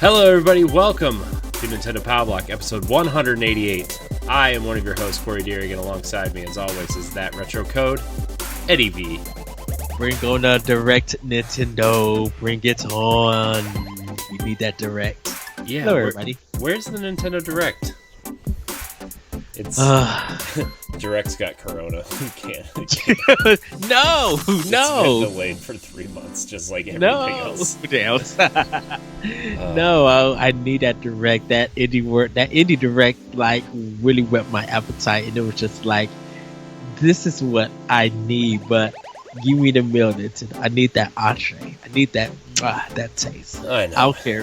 Hello, everybody. Welcome to Nintendo Power Block, episode 188. I am one of your hosts, Corey Deering, and alongside me, as always, is that retro code, Eddie V. Bring on the direct Nintendo. Bring it on. We need that direct. Yeah, hello, everybody. Where's the Nintendo Direct? It's Direct's got Corona. You can't. No. It's been delayed for 3 months, just like everything else. No, I need that direct. That indie direct, like, really whet my appetite, and it was just like, this is what I need. But give me the meal, Nintendo. I need that entree. I need that taste. I know. I don't care.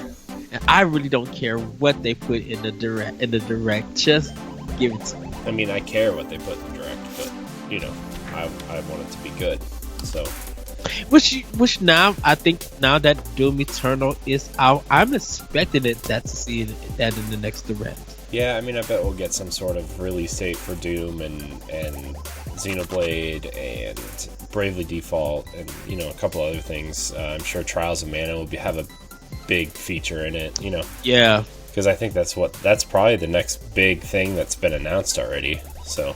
And I really don't care what they put in the direct. Just give it to me. I mean, I care what they put in the Direct, but, you know, I want it to be good, so. Which now, I think now that Doom Eternal is out, I'm expecting to see that in the next Direct. Yeah, I mean, I bet we'll get some sort of release date for Doom and Xenoblade and Bravely Default and, you know, a couple other things. I'm sure Trials of Mana will have a big feature in it, you know. Yeah. Because I think that's probably the next big thing that's been announced already, so.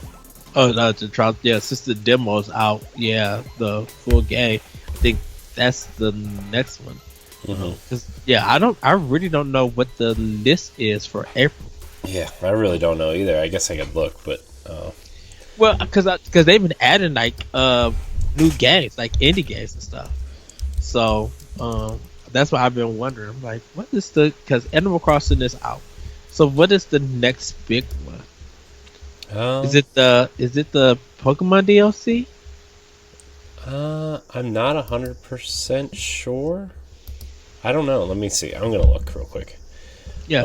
Oh, no, the Trials, yeah, since the demo's out, yeah, the full game, I think that's the next one. Mm-hmm. I really don't know what the list is for April. Yeah, I really don't know either. I guess I could look, but. Well, because they've been adding like new games, like indie games and stuff. So that's why I've been wondering. I'm like, what is because Animal Crossing is out. So what is the next big one? Is it the Pokemon DLC? I'm not 100% sure. I don't know. Let me see. I'm gonna look real quick. Yeah.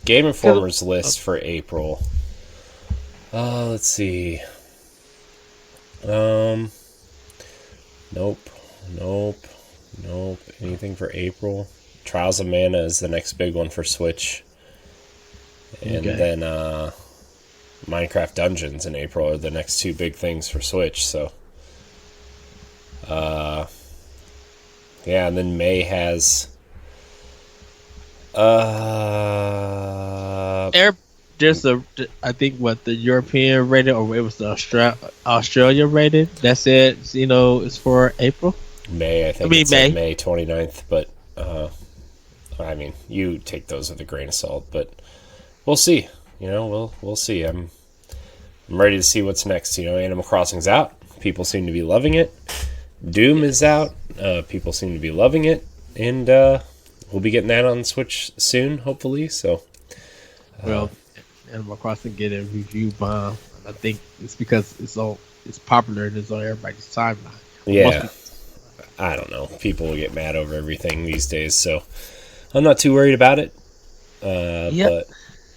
Game Informer's list for April. Let's see. Nope. Anything for April? Trials of Mana is the next big one for Switch. And then Minecraft Dungeons in April are the next two big things for Switch, so yeah, and then May has there's I think the European rated, or it was the Australia rated. That's it. You know, it's for April. May, I think it's May 29th, but I mean, you take those with a grain of salt, but we'll see. You know, we'll see. I'm ready to see what's next. You know, Animal Crossing's out. People seem to be loving it. Doom is out. People seem to be loving it, and we'll be getting that on Switch soon, hopefully. So, well, Animal Crossing get a review bomb. I think it's because it's popular and it's on everybody's timeline. Yeah. I don't know. People will get mad over everything these days, so I'm not too worried about it. But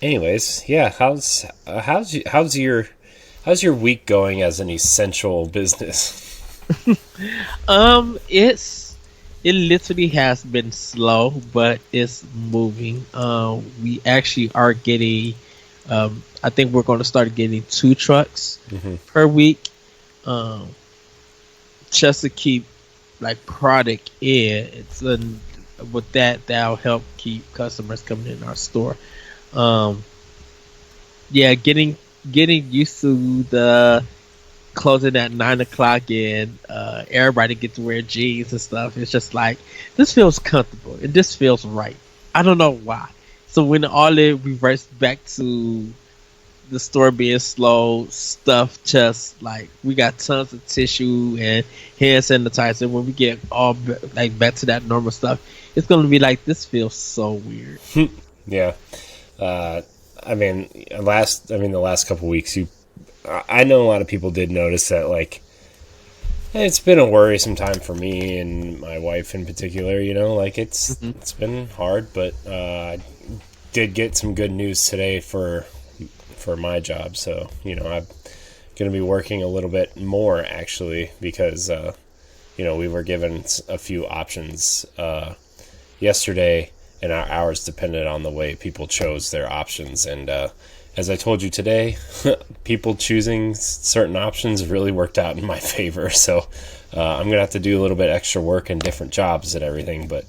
anyways, yeah. How's your week going as an essential business? It literally has been slow, but it's moving. We actually are getting. I think we're going to start getting 2 trucks per week, just to keep like product in. It's with that'll help keep customers coming in our store. Yeah, getting used to the closing at 9:00 and everybody gets to wear jeans and stuff. It's just like, this feels comfortable and this feels right. I don't know why. So when all it reverts back to the store being slow, stuff just like, we got tons of tissue and hand sanitizer. When we get all like back to that normal stuff, it's going to be like, this feels so weird. Yeah. I mean, the last couple weeks, I know a lot of people did notice that, like, it's been a worrisome time for me and my wife in particular, you know, like it's been hard, but I did get some good news today for my job. So, you know, I'm going to be working a little bit more actually, because, you know, we were given a few options yesterday, and our hours depended on the way people chose their options. And as I told you today, people choosing certain options really worked out in my favor. So I'm going to have to do a little bit extra work in different jobs and everything. But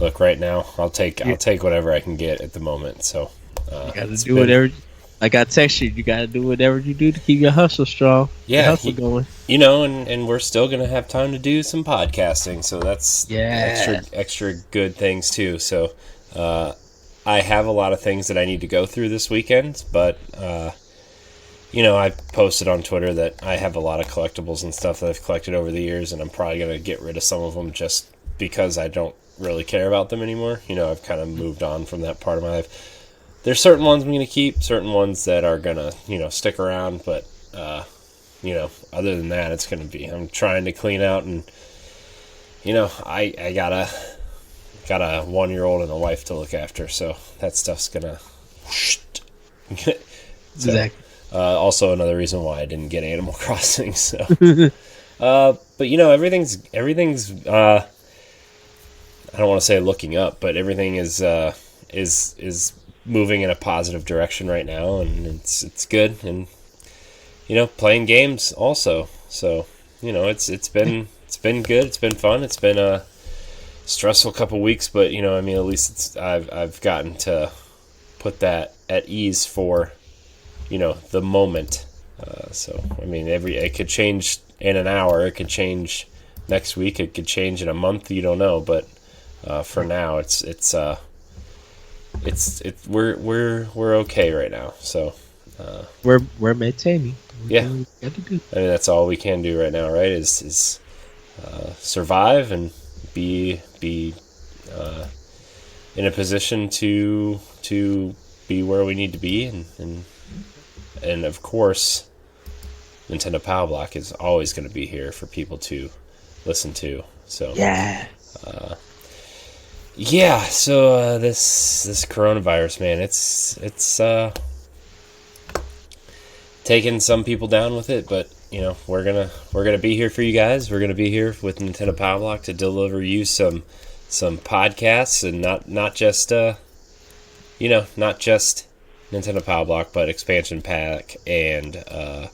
look, right now I'll take whatever I can get at the moment. So You gotta it's do been, whatever. Like I text you, you gotta do whatever you do to keep your hustle strong, your yeah, hustle going. and we're still gonna have time to do some podcasting, so that's Yeah. extra good things too. So I have a lot of things that I need to go through this weekend, but I posted on Twitter that I have a lot of collectibles and stuff that I've collected over the years, and I'm probably gonna get rid of some of them just because I don't really care about them anymore. I've kind of moved on from that part of my life. There's certain ones I'm going to keep, certain ones that are going to, stick around, but, other than that, it's going to be, I'm trying to clean out and, I got a 1-year-old and a wife to look after, so that stuff's going to, so, Exactly. also another reason why I didn't get Animal Crossing, so, but, everything's, I don't want to say looking up, but everything is moving in a positive direction right now, and it's good, and playing games also. So it's been good. It's been fun. It's been a stressful couple weeks, but at least I've gotten to put that at ease for the moment. So it could change in an hour. It could change next week. It could change in a month. You don't know, but for now, we're okay right now. So We're maintaining. Yeah. Doing what we got to do. that's all we can do right now, right? Is survive and be in a position to be where we need to be, and of course, Nintendo Power Block is always going to be here for people to listen to. So Yeah. Yeah, so this coronavirus, man, it's taking some people down with it, but we're gonna be here for you guys. We're gonna be here with Nintendo Power Block to deliver you some podcasts, and not just Nintendo Power Block, but Expansion Pack and the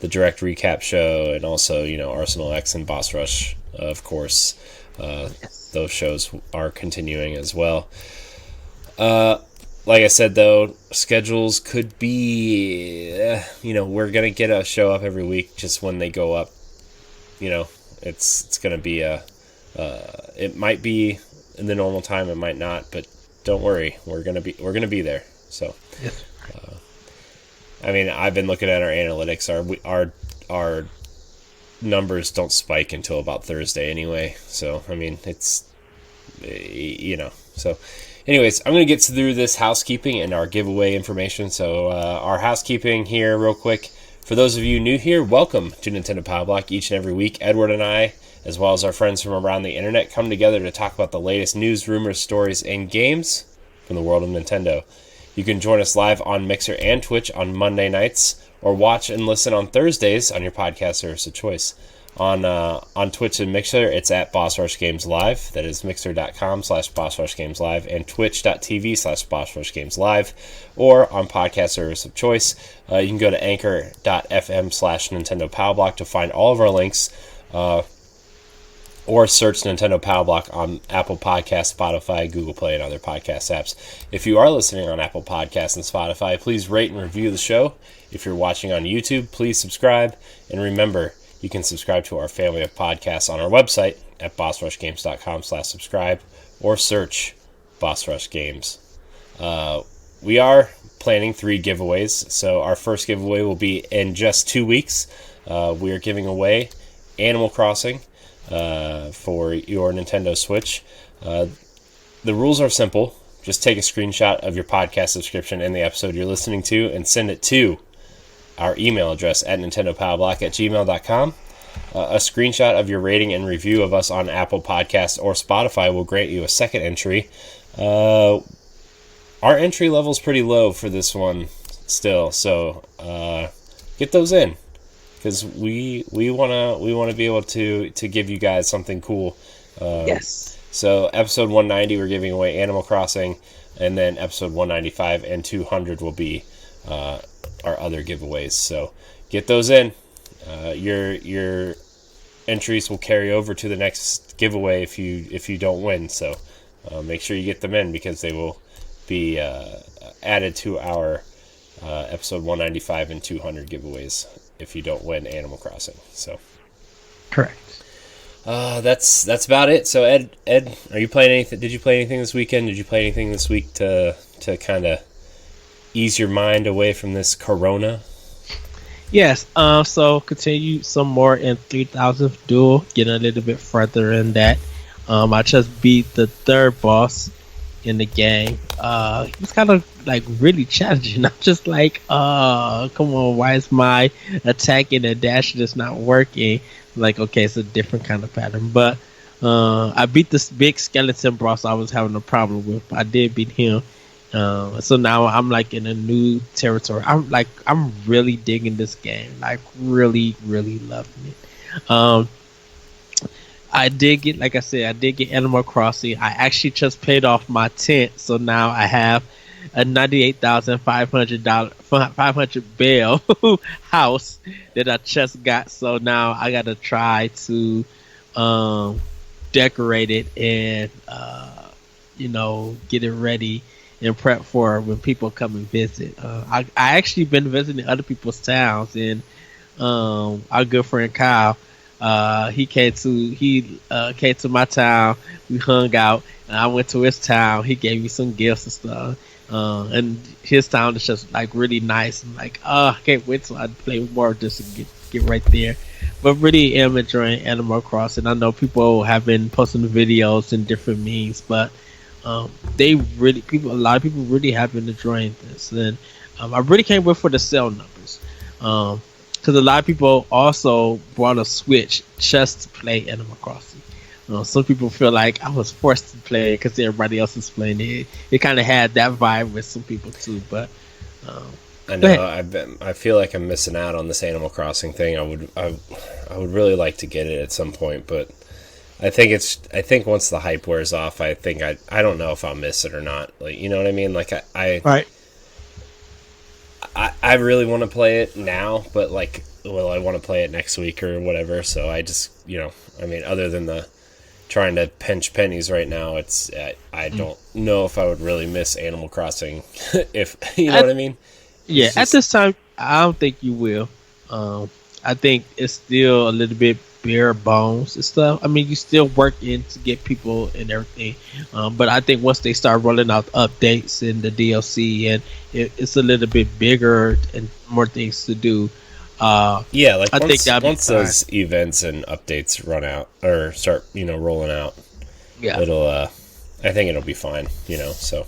Direct Recap Show, and also Arsenal X and Boss Rush, of course. Those shows are continuing as well. Like I said, though, schedules could be, we're going to get a show up every week just when they go up. It's going to be it might be in the normal time, it might not, but don't worry, we're going to be there. So, Yes. I've been looking at our analytics. Our numbers don't spike until about Thursday anyway. So, it's, so anyways, I'm going to get through this housekeeping and our giveaway information. So, our housekeeping here real quick. For those of you new here, welcome to Nintendo Power Block. Each and every week, Edward and I, as well as our friends from around the internet, come together to talk about the latest news, rumors, stories, and games from the world of Nintendo. You can join us live on Mixer and Twitch on Monday nights, or watch and listen on Thursdays on your podcast service of choice. On Twitch and Mixer, it's at Boss Rush Games Live. That is mixer.com/Boss Rush Games Live and twitch.tv/Boss Rush Games Live. Or on podcast service of choice, you can go to anchor.fm/Nintendo Power Block to find all of our links. Or search Nintendo Power Block on Apple Podcasts, Spotify, Google Play, and other podcast apps. If you are listening on Apple Podcasts and Spotify, please rate and review the show. If you're watching on YouTube, please subscribe. And remember, you can subscribe to our family of podcasts on our website at bossrushgames.com/subscribe or search Boss Rush Games. We are planning 3 giveaways. So our first giveaway will be in just 2 weeks. We are giving away Animal Crossing for your Nintendo Switch. The rules are simple. Just take a screenshot of your podcast subscription and the episode you're listening to and send it to our email address at nintendopowerblock@gmail.com. A screenshot of your rating and review of us on Apple Podcasts or Spotify will grant you a second entry. Our entry level is pretty low for this one still, so get those in, because we want to be able to give you guys something cool. Yes. So episode 190 we're giving away Animal Crossing, and then episode 195 and 200 will be our other giveaways. So get those in. Your entries will carry over to the next giveaway if you don't win. So make sure you get them in because they will be added to our episode 195 and 200 giveaways if you don't win Animal Crossing. So Correct. that's about it. So Ed, are you playing anything? Did you play anything this weekend? Did you play anything this week to kind of ease your mind away from this Corona? Yes. So continue some more in 3000 Duel. Getting a little bit further in that. I just beat the third boss in the game. It was kind of like really challenging. I'm just like, come on, why is my attacking and dashing just not working? Like, okay, it's a different kind of pattern. But I beat this big skeleton boss I was having a problem with. I did beat him. So now I'm like in a new territory. I'm really digging this game. Like really, really loving it. I did get, like I said, I did get Animal Crossing. I actually just paid off my tent, so now I have a $98,500 bail house that I just got. So now I got to try to decorate it and get it ready and prep for when people come and visit. I actually been visiting other people's towns, and our good friend Kyle. He came to my town. We hung out, and I went to his town. He gave me some gifts and stuff. And his town is just like really nice. I'm like, I can't wait till I play more just to get right there. But really am enjoying Animal Crossing. I know people have been posting videos and different memes, but a lot of people really have been enjoying this. And I really can't wait for the sale numbers. Because a lot of people also bought a Switch just to play Animal Crossing. Some people feel like I was forced to play because everybody else is playing it. It kind of had that vibe with some people too. But I know I feel like I'm missing out on this Animal Crossing thing. I would really like to get it at some point, but I think once the hype wears off, I don't know if I'll miss it or not. Like, you know what I mean? Like right. I really want to play it now, but like, I want to play it next week or whatever. So I just, other than the trying to pinch pennies right now, I don't know if I would really miss Animal Crossing if you know what I mean. Yeah, at this time, I don't think you will. I think it's still a little bit bare bones and stuff. I mean, you still work in to get people and everything, but I think once they start rolling out updates and the DLC and it's a little bit bigger and more things to do. Once those events and updates run out or start, rolling out, it'll. I think it'll be fine. So.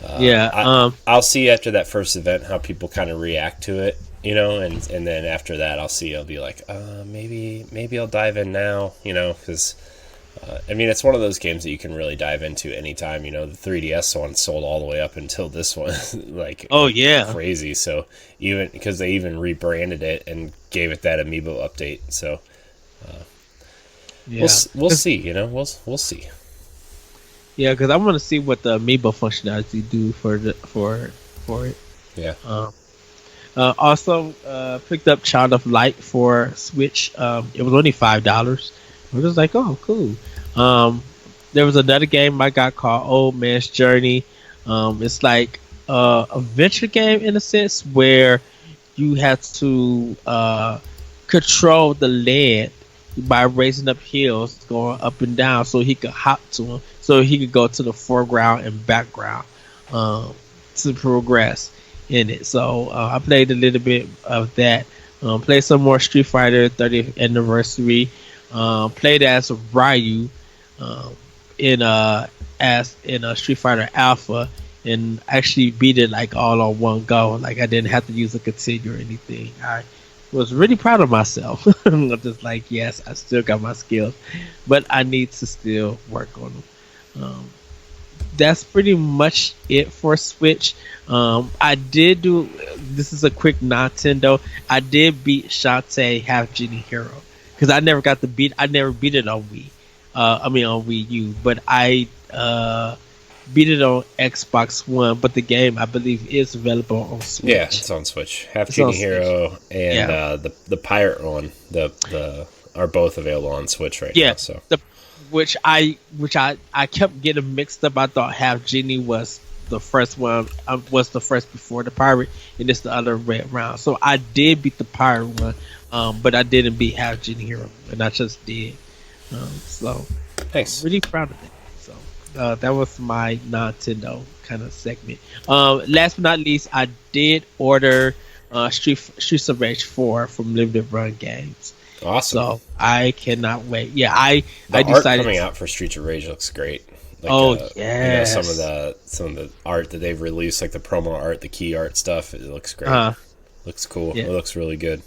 I'll see after that first event how people kind of react to it. And then after that, I'll be like, maybe I'll dive in now, because, it's one of those games that you can really dive into anytime, the 3DS one sold all the way up until this one, like, oh yeah, crazy. So even because they even rebranded it and gave it that amiibo update. So, we'll see, we'll see. Yeah, because I want to see what the amiibo functionality do for it. Yeah. Also, picked up Child of Light for Switch. It was only $5. I was like, oh, cool. There was another game I got called Old Man's Journey. It's like a adventure game in a sense where you have to control the land by raising up hills, going up and down, so he could hop to them, so he could go to the foreground and background to progress in it. So I played a little bit of that. Played some more Street Fighter 30th anniversary. Played as Ryu in a Street Fighter Alpha, and actually beat it like all on one go. Like I didn't have to use a continue or anything. I was really proud of myself. I'm just like, yes, I still got my skills, but I need to still work on them. That's pretty much it for Switch. I did do, this is a quick Nintendo, I did beat Shantae Half Genie Hero because I never beat it on Wii. On Wii U, but I beat it on Xbox One. But the game, I believe, is available on Switch. Yeah, it's on Switch. Half Genie Hero and the pirate one, the are both available on Switch right now. So which I kept getting mixed up. I thought Half Genie was the first one, was the first before the pirate, and it's the other way around. So I did beat the pirate one, but I didn't beat Half Genie Hero, and I just did. So Thanks. really proud of that. So that was my Nintendo kind of segment. Last but not least, I did order Streets of Rage 4 from Limited Run Games. Awesome. So I cannot wait. Yeah, I The I art decided. coming out for Streets of Rage looks great. Like, Oh some yes. of the art that they've released, like the promo art, the key art stuff, it looks great. Uh, Looks cool. yeah. It looks really good.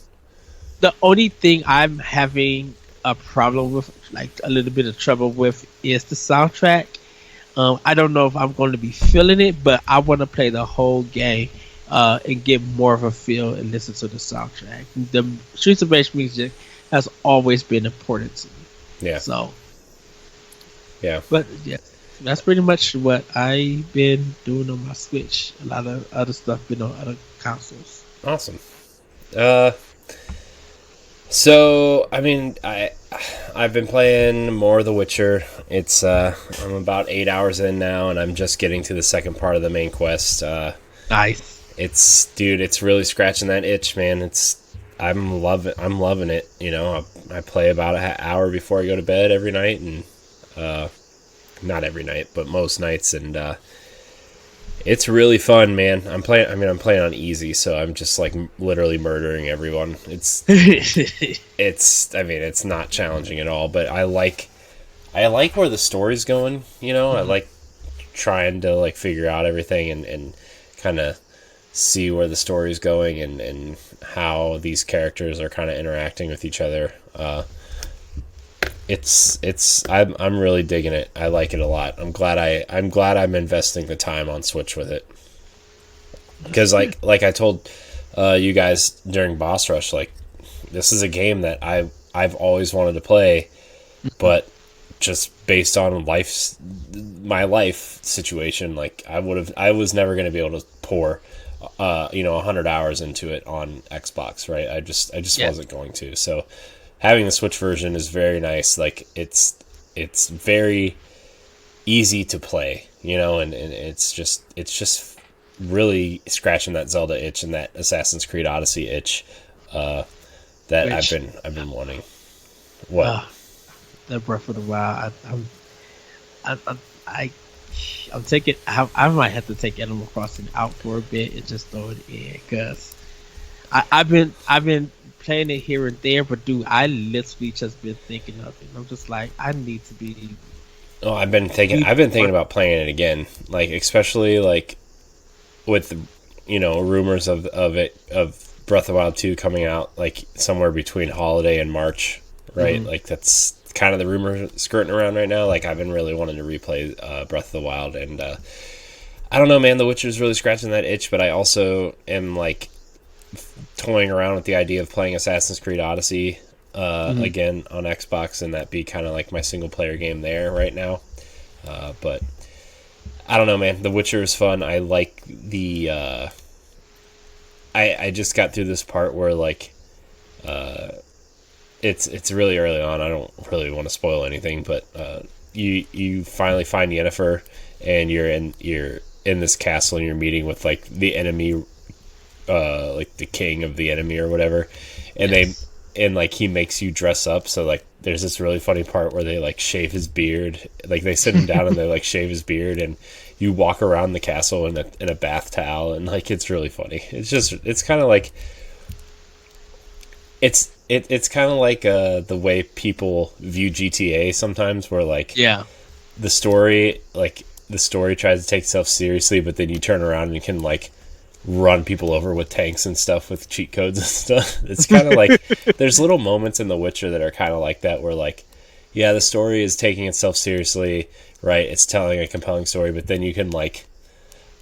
The only thing I'm having a problem with, like a little bit of trouble with, is the soundtrack. I don't know if I'm going to be feeling it, but I want to play the whole game and get more of a feel and listen to the soundtrack. The Streets of Rage music has always been important to me. Yeah. So, Yeah. but yeah, that's pretty much what I've been doing on my Switch. A lot of other stuff been on other consoles. Awesome. So I mean, I've been playing more of The Witcher. It's I'm about 8 hours in now, and I'm just getting to the second part of the main quest. Nice. It's really scratching that itch, man. I'm loving it. You know, I play about an hour before I go to bed every night, and not every night, but most nights, and it's really fun, man. I'm playing on easy, so I'm just like literally murdering everyone. It's not challenging at all, but I like where the story's going. You know, I like trying to like figure out everything and kind of see where the story's going and how these characters are kind of interacting with each other. I'm really digging it. I like it a lot. I'm glad I'm investing the time on Switch with it. Because like I told you guys during Boss Rush, like this is a game that I've always wanted to play, but just based on my life situation, like I was never going to be able to pour 100 hours into it on Xbox, right? I just wasn't going to. So having the Switch version is very nice. Like it's very easy to play, you know, and it's just really scratching that Zelda itch and that Assassin's Creed Odyssey itch that I've been wanting. What? The Breath of the Wild. I'm taking. I might have to take Animal Crossing out for a bit and just throw it in, because I've been playing it here and there, but dude, I literally just been thinking of it. I'm just like, I need to be. Oh, I've been thinking about playing it again, like especially like with rumors of Breath of the Wild 2 coming out like somewhere between holiday and March, right? Mm-hmm. Like that's kind of the rumor skirting around right now. Like I've been really wanting to replay Breath of the Wild, and I don't know, man. The Witcher's really scratching that itch, but I also am like toying around with the idea of playing Assassin's Creed Odyssey again on Xbox, and that be kind of like my single player game there right now. But I don't know, man. The Witcher is fun. I like the. I just got through this part where like, it's really early on. I don't really want to spoil anything, but you finally find Yennefer, and you're in this castle, and you're meeting with like the enemy, like the king of the enemy or whatever, and yes. Like he makes you dress up. So like there's this really funny part where they like shave his beard, like they sit him down and they like shave his beard, and you walk around the castle in a bath towel, and like it's really funny. It's kind of like it's kind of like the way people view GTA sometimes, where like the story tries to take itself seriously, but then you turn around and you can like run people over with tanks and stuff with cheat codes and stuff. It's kind of like there's little moments in The Witcher that are kind of like that, where like, yeah, the story is taking itself seriously, right? It's telling a compelling story, but then you can like,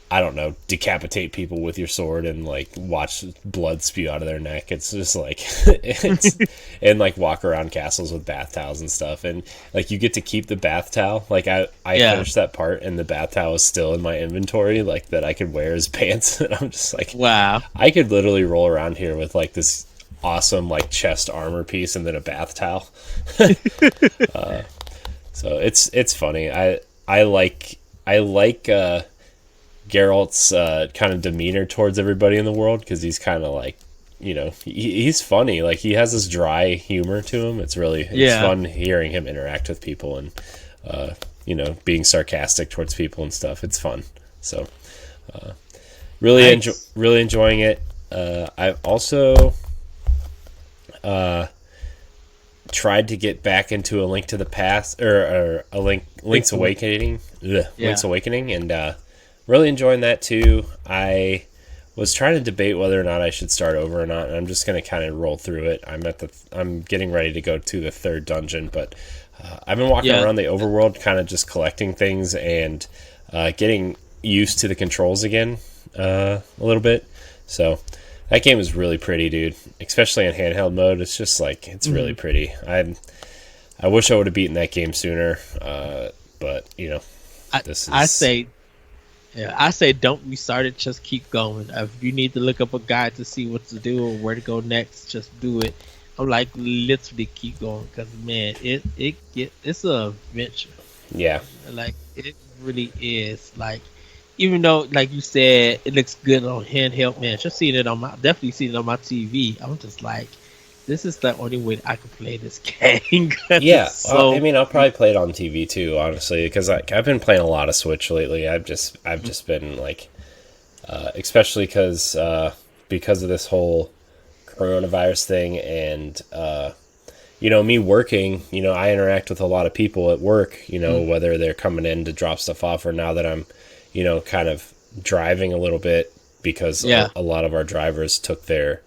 I don't know, decapitate people with your sword and like watch blood spew out of their neck. It's just like and like walk around castles with bath towels and stuff, and like you get to keep the bath towel. Like I finished that part, and the bath towel is still in my inventory, like that I could wear as pants. And I'm just like, wow, I could literally roll around here with like this awesome like chest armor piece and then a bath towel. So it's funny. I like Geralt's kind of demeanor towards everybody in the world, because he's kind of like, he's funny. Like, he has this dry humor to him. It's Yeah. fun hearing him interact with people, and being sarcastic towards people and stuff. It's fun. So Nice. really enjoying it. I've also tried to get back into A Link to the Past, or a Link's Awakening. Yeah. Link's Awakening, and really enjoying that too. I was trying to debate whether or not I should start over or not, and I'm just going to kind of roll through it. I'm getting ready to go to the third dungeon, but I've been walking Yeah. around the overworld, kind of just collecting things and getting used to the controls again a little bit. So that game is really pretty, dude. Especially in handheld mode, it's just like, it's really pretty. I wish I would have beaten that game sooner, but I, this I is say, yeah, I say don't restart it. Just keep going. If you need to look up a guide to see what to do or where to go next, just do it. I'm like literally keep going because man, it's a adventure. yeah, Like it really is. Like even though, like you said, it looks good on handheld, man. Just seeing it on my definitely seeing it on my TV. I'm just like, this is the only way I can play this game. 'Cause yeah. it's Well, I so mean, I'll probably play it on TV too, honestly, because I've been playing a lot of Switch lately. I've just been like, especially because of this whole coronavirus thing, and me working, I interact with a lot of people at work, whether they're coming in to drop stuff off, or now that I'm, kind of driving a little bit, because yeah. a lot of our drivers took their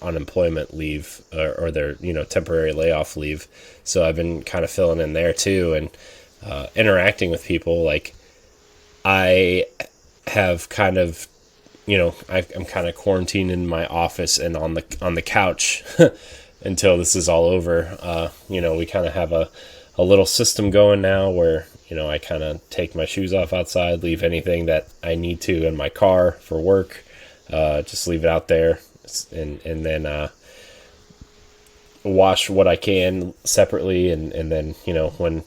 unemployment leave, or their, temporary layoff leave. So I've been kind of filling in there too, and interacting with people. Like, I have kind of, I'm kind of quarantined in my office and on the couch until this is all over. We kind of have a little system going now where, I kind of take my shoes off outside, leave anything that I need to in my car for work, just leave it out there, and then wash what I can separately, and then, when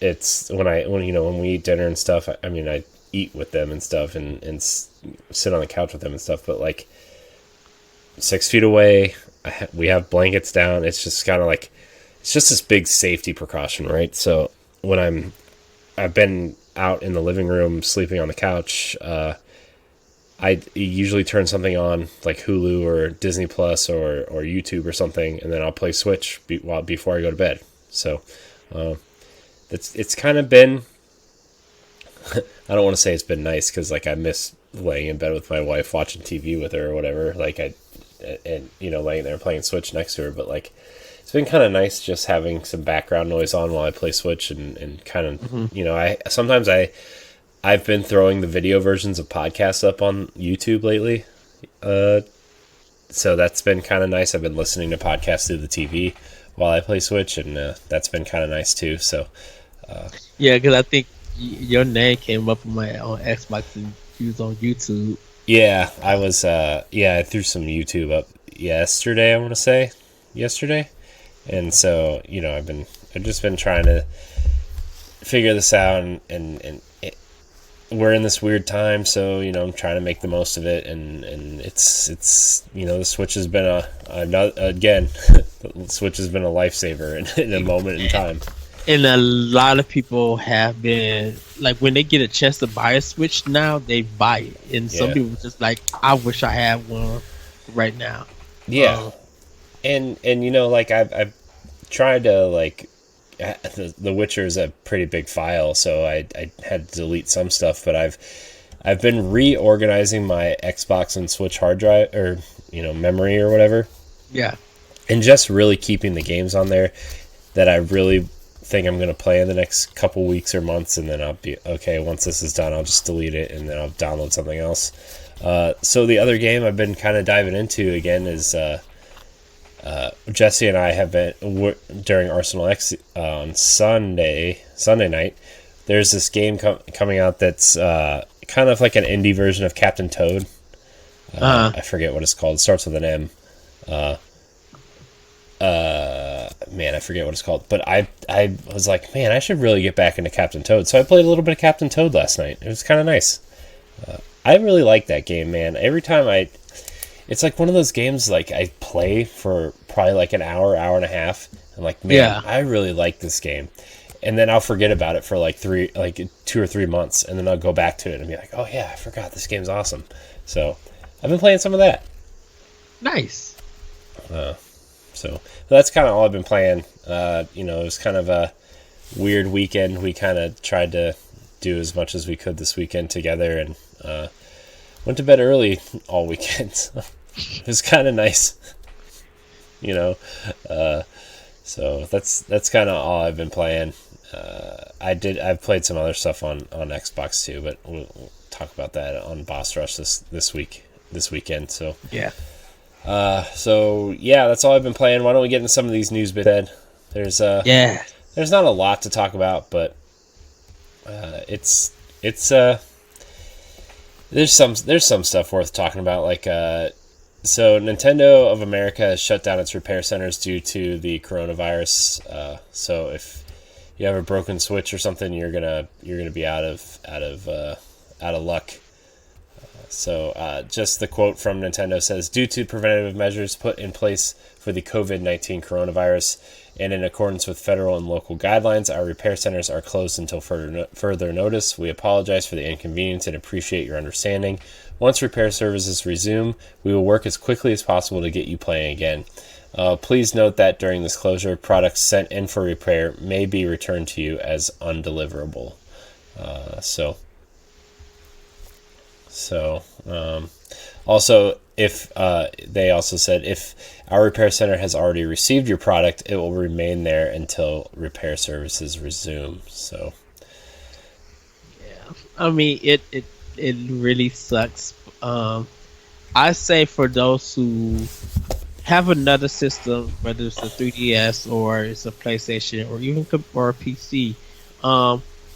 when we eat dinner and stuff, I mean, I eat with them and stuff, and sit on the couch with them and stuff, but like 6 feet away, we have blankets down. It's just kind of like, it's just this big safety precaution, right? So when I've been out in the living room sleeping on the couch, I usually turn something on like Hulu or Disney Plus or YouTube or something, and then I'll play Switch before I go to bed. So it's kind of been, I don't want to say it's been nice, because like I miss laying in bed with my wife watching TV with her or whatever, like laying there playing Switch next to her, but like it's been kind of nice just having some background noise on while I play Switch, and kind of, Mhm. I've been throwing the video versions of podcasts up on YouTube lately, so that's been kind of nice. I've been listening to podcasts through the TV while I play Switch, and that's been kind of nice too. So Yeah, because I think your name came up on Xbox and you was on YouTube. yeah, I threw some YouTube up yesterday. I want to say yesterday, and so I've just been trying to figure this out, and we're in this weird time, so I'm trying to make the most of it, and it's the Switch has been again the Switch has been a lifesaver in a moment in time. And a lot of people have been like, when they get a chance to buy a Switch now, they buy it. And some Yeah, people just like, I wish I had one right now. yeah, Uh, and like I've tried to, like, the Witcher is a pretty big file, so I had to delete some stuff, but I've been reorganizing my Xbox and Switch hard drive, or memory or whatever, yeah, and just really keeping the games on there that I really think I'm going to play in the next couple weeks or months, and then I'll be okay. Once this is done, I'll just delete it, and then I'll download something else. So the other game I've been kind of diving into again is Jesse and I have been during Arsenal X on Sunday night. There's this game coming out that's kind of like an indie version of Captain Toad. I forget what it's called. It starts with an M. man, I forget what it's called, but I was like, man, I should really get back into Captain Toad. So I played a little bit of Captain Toad last night. It was kind of nice. I really like that game, man. Every time it's like one of those games like I play for probably like an hour, hour and a half. I'm like, man, Yeah. I really like this game. And then I'll forget about it for like 2 or 3 months, and then I'll go back to it and be like, oh yeah, I forgot this game's awesome. So I've been playing some of that. Nice. So that's kind of all I've been playing. It was kind of a weird weekend. We kind of tried to do as much as we could this weekend together, and went to bed early all weekend. So it was kind of nice, So that's kind of all I've been playing. I've played some other stuff on Xbox too, but we'll talk about that on Boss Rush this weekend. So Yeah. So yeah, that's all I've been playing. Why don't we get into some of these news bits, Ed? There's not a lot to talk about, but it's there's some stuff worth talking about. Like so Nintendo of America has shut down its repair centers due to the coronavirus. So if you have a broken Switch or something, you're gonna be out of luck. So just the quote from Nintendo says, due to preventative measures put in place for the COVID-19 coronavirus and in accordance with federal and local guidelines, our repair centers are closed until further notice. We apologize for the inconvenience and appreciate your understanding. Once repair services resume, we will work as quickly as possible to get you playing again. Please note that during this closure, products sent in for repair may be returned to you as undeliverable. Also, if they also said if our repair center has already received your product, it will remain there until repair services resume. So, Yeah. I mean, it really sucks. I say for those who have another system, whether it's a 3DS or it's a PlayStation or even or a PC,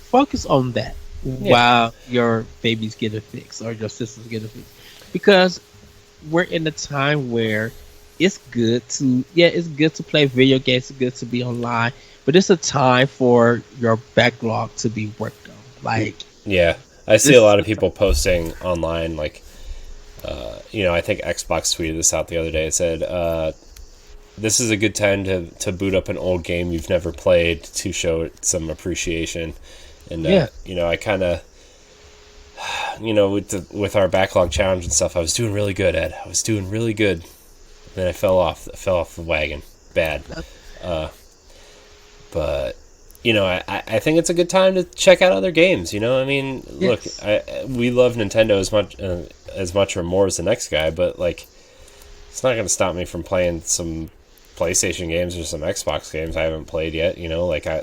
focus on that while your baby's getting fixed or your system's getting fixed, because we're in a time where it's good to play video games, it's good to be online, but it's a time for your backlog to be worked on. Like, yeah, I see a lot of people posting online, like, I think Xbox tweeted this out the other day. It said, this is a good time to boot up an old game you've never played to show it some appreciation. And, I kind of, with our backlog challenge and stuff, I was doing really good, Ed. I was doing really good. Then I fell off the wagon. Bad. But, I think it's a good time to check out other games, I mean, look, we love Nintendo as much or more as the next guy, but, like, it's not going to stop me from playing some PlayStation games or some Xbox games I haven't played yet.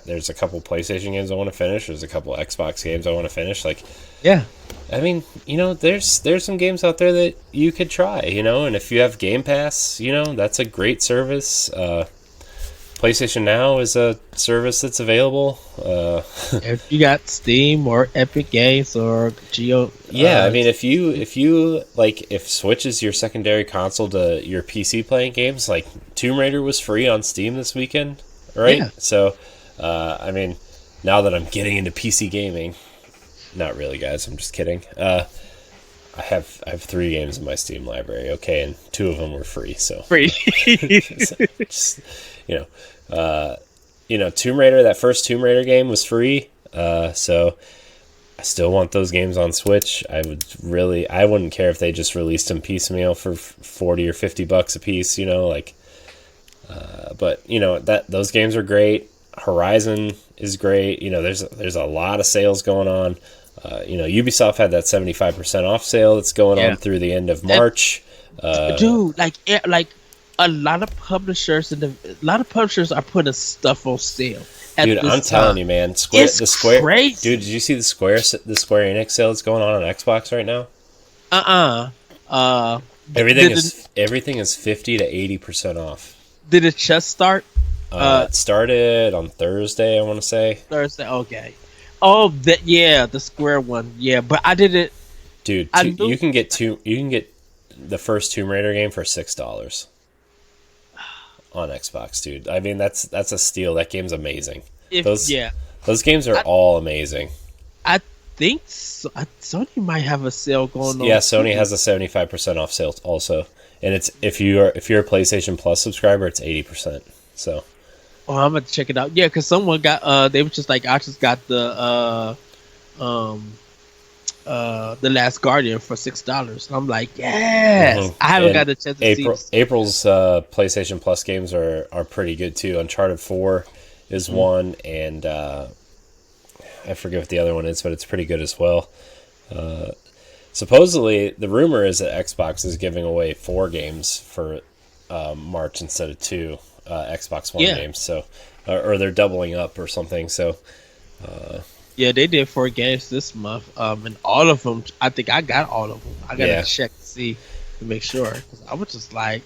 There's a couple PlayStation games I want to finish. There's a couple Xbox games I want to finish. Like, yeah, I mean, there's some games out there that you could try. And if you have Game Pass, that's a great service. PlayStation Now is a service that's available. If you got Steam or Epic Games or Geo, I mean, if you like, if Switch is your secondary console to your PC playing games, like Tomb Raider was free on Steam this weekend, right? Yeah. So, I mean, now that I'm getting into PC gaming, not really, guys. I'm just kidding. I have 3 games in my Steam library, okay, and 2 of them were free. So free. just, Tomb Raider, that first Tomb Raider game was free. So I still want those games on Switch. I wouldn't care if they just released them piecemeal for $40 or $50 a piece, but those games are great. Horizon is great. There's a lot of sales going on. Ubisoft had that 75% off sale that's going on through the end of March. Dude, like a lot of publishers are putting stuff on sale. Dude, I'm telling you, man, crazy. Dude, did you see the Square Enix sale that's going on Xbox right now? Everything is 50 to 80% off. Did it just start? It started on Thursday, I want to say. Thursday, okay. Oh, the Square one, yeah. But I didn't. Dude, you can get the first Tomb Raider game for $6 on Xbox, dude. I mean, that's a steal. That game's amazing. If Those yeah, those games are I all amazing. I think Sony might have a sale going Yeah, on Sony too. has a 75% off sale also, and it's if you're a PlayStation Plus subscriber, it's 80%. So Oh, I'm gonna check it out. Yeah, because someone got they were just like I just got um the Last Guardian for $6. I'm like, yes. I haven't and got the chance to see this. April's PlayStation Plus games are pretty good too. Uncharted 4 is Mhm. one, and I forget what the other one is, but it's pretty good as well. Supposedly, the rumor is that Xbox is giving away 4 games for March instead of 2 Xbox One Yeah, games. So, or they're doubling up or something. So, yeah, they did 4 games this month. And all of them, I think I got all of them. I gotta yeah, check to see to make sure because I was just like,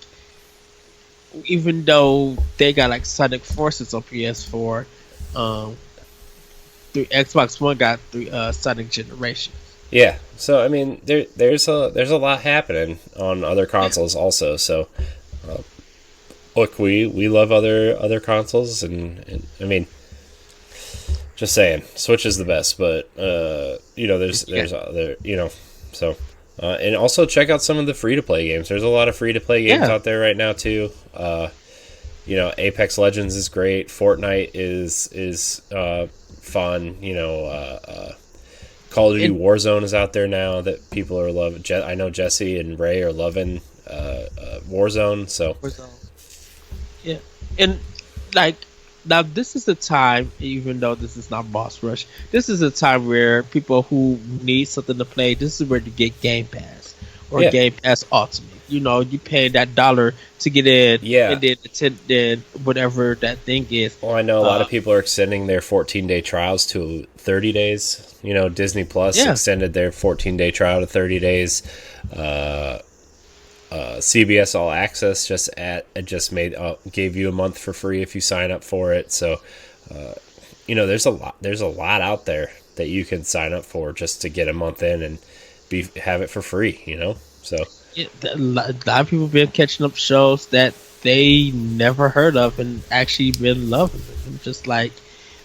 even though they got like Sonic Forces on PS4, um, through Xbox One got through Sonic Generations. yeah. So, I mean, there's a lot happening on other Yeah, consoles also. So, look, we love other consoles, and I mean, just saying, Switch is the best, but yeah, there's other, so. And also check out some of the free to play games. There's a lot of free to play games yeah. out there right now too. Apex Legends is great. Fortnite is fun. Call of Duty And Warzone is out there now that people are loving. I know Jesse and Ray are loving Warzone. So yeah, and like now, this is the time. Even though this is not Boss Rush, this is a time where people who need something to play. This is where you get Game Pass or yeah, Game Pass Ultimate. You know, you pay that dollar to get in, yeah. and then whatever that thing is. Well, I know a lot Uh, of people are extending their 14-day trials to 30 days. Disney Plus yeah, extended their 14-day trial to 30 days. Uh, CBS All Access just made gave you a month for free if you sign up for it. So, there's a lot out there that you can sign up for just to get a month in and have it for free. So a lot of people been catching up shows that they never heard of and actually been loving it. I'm just like,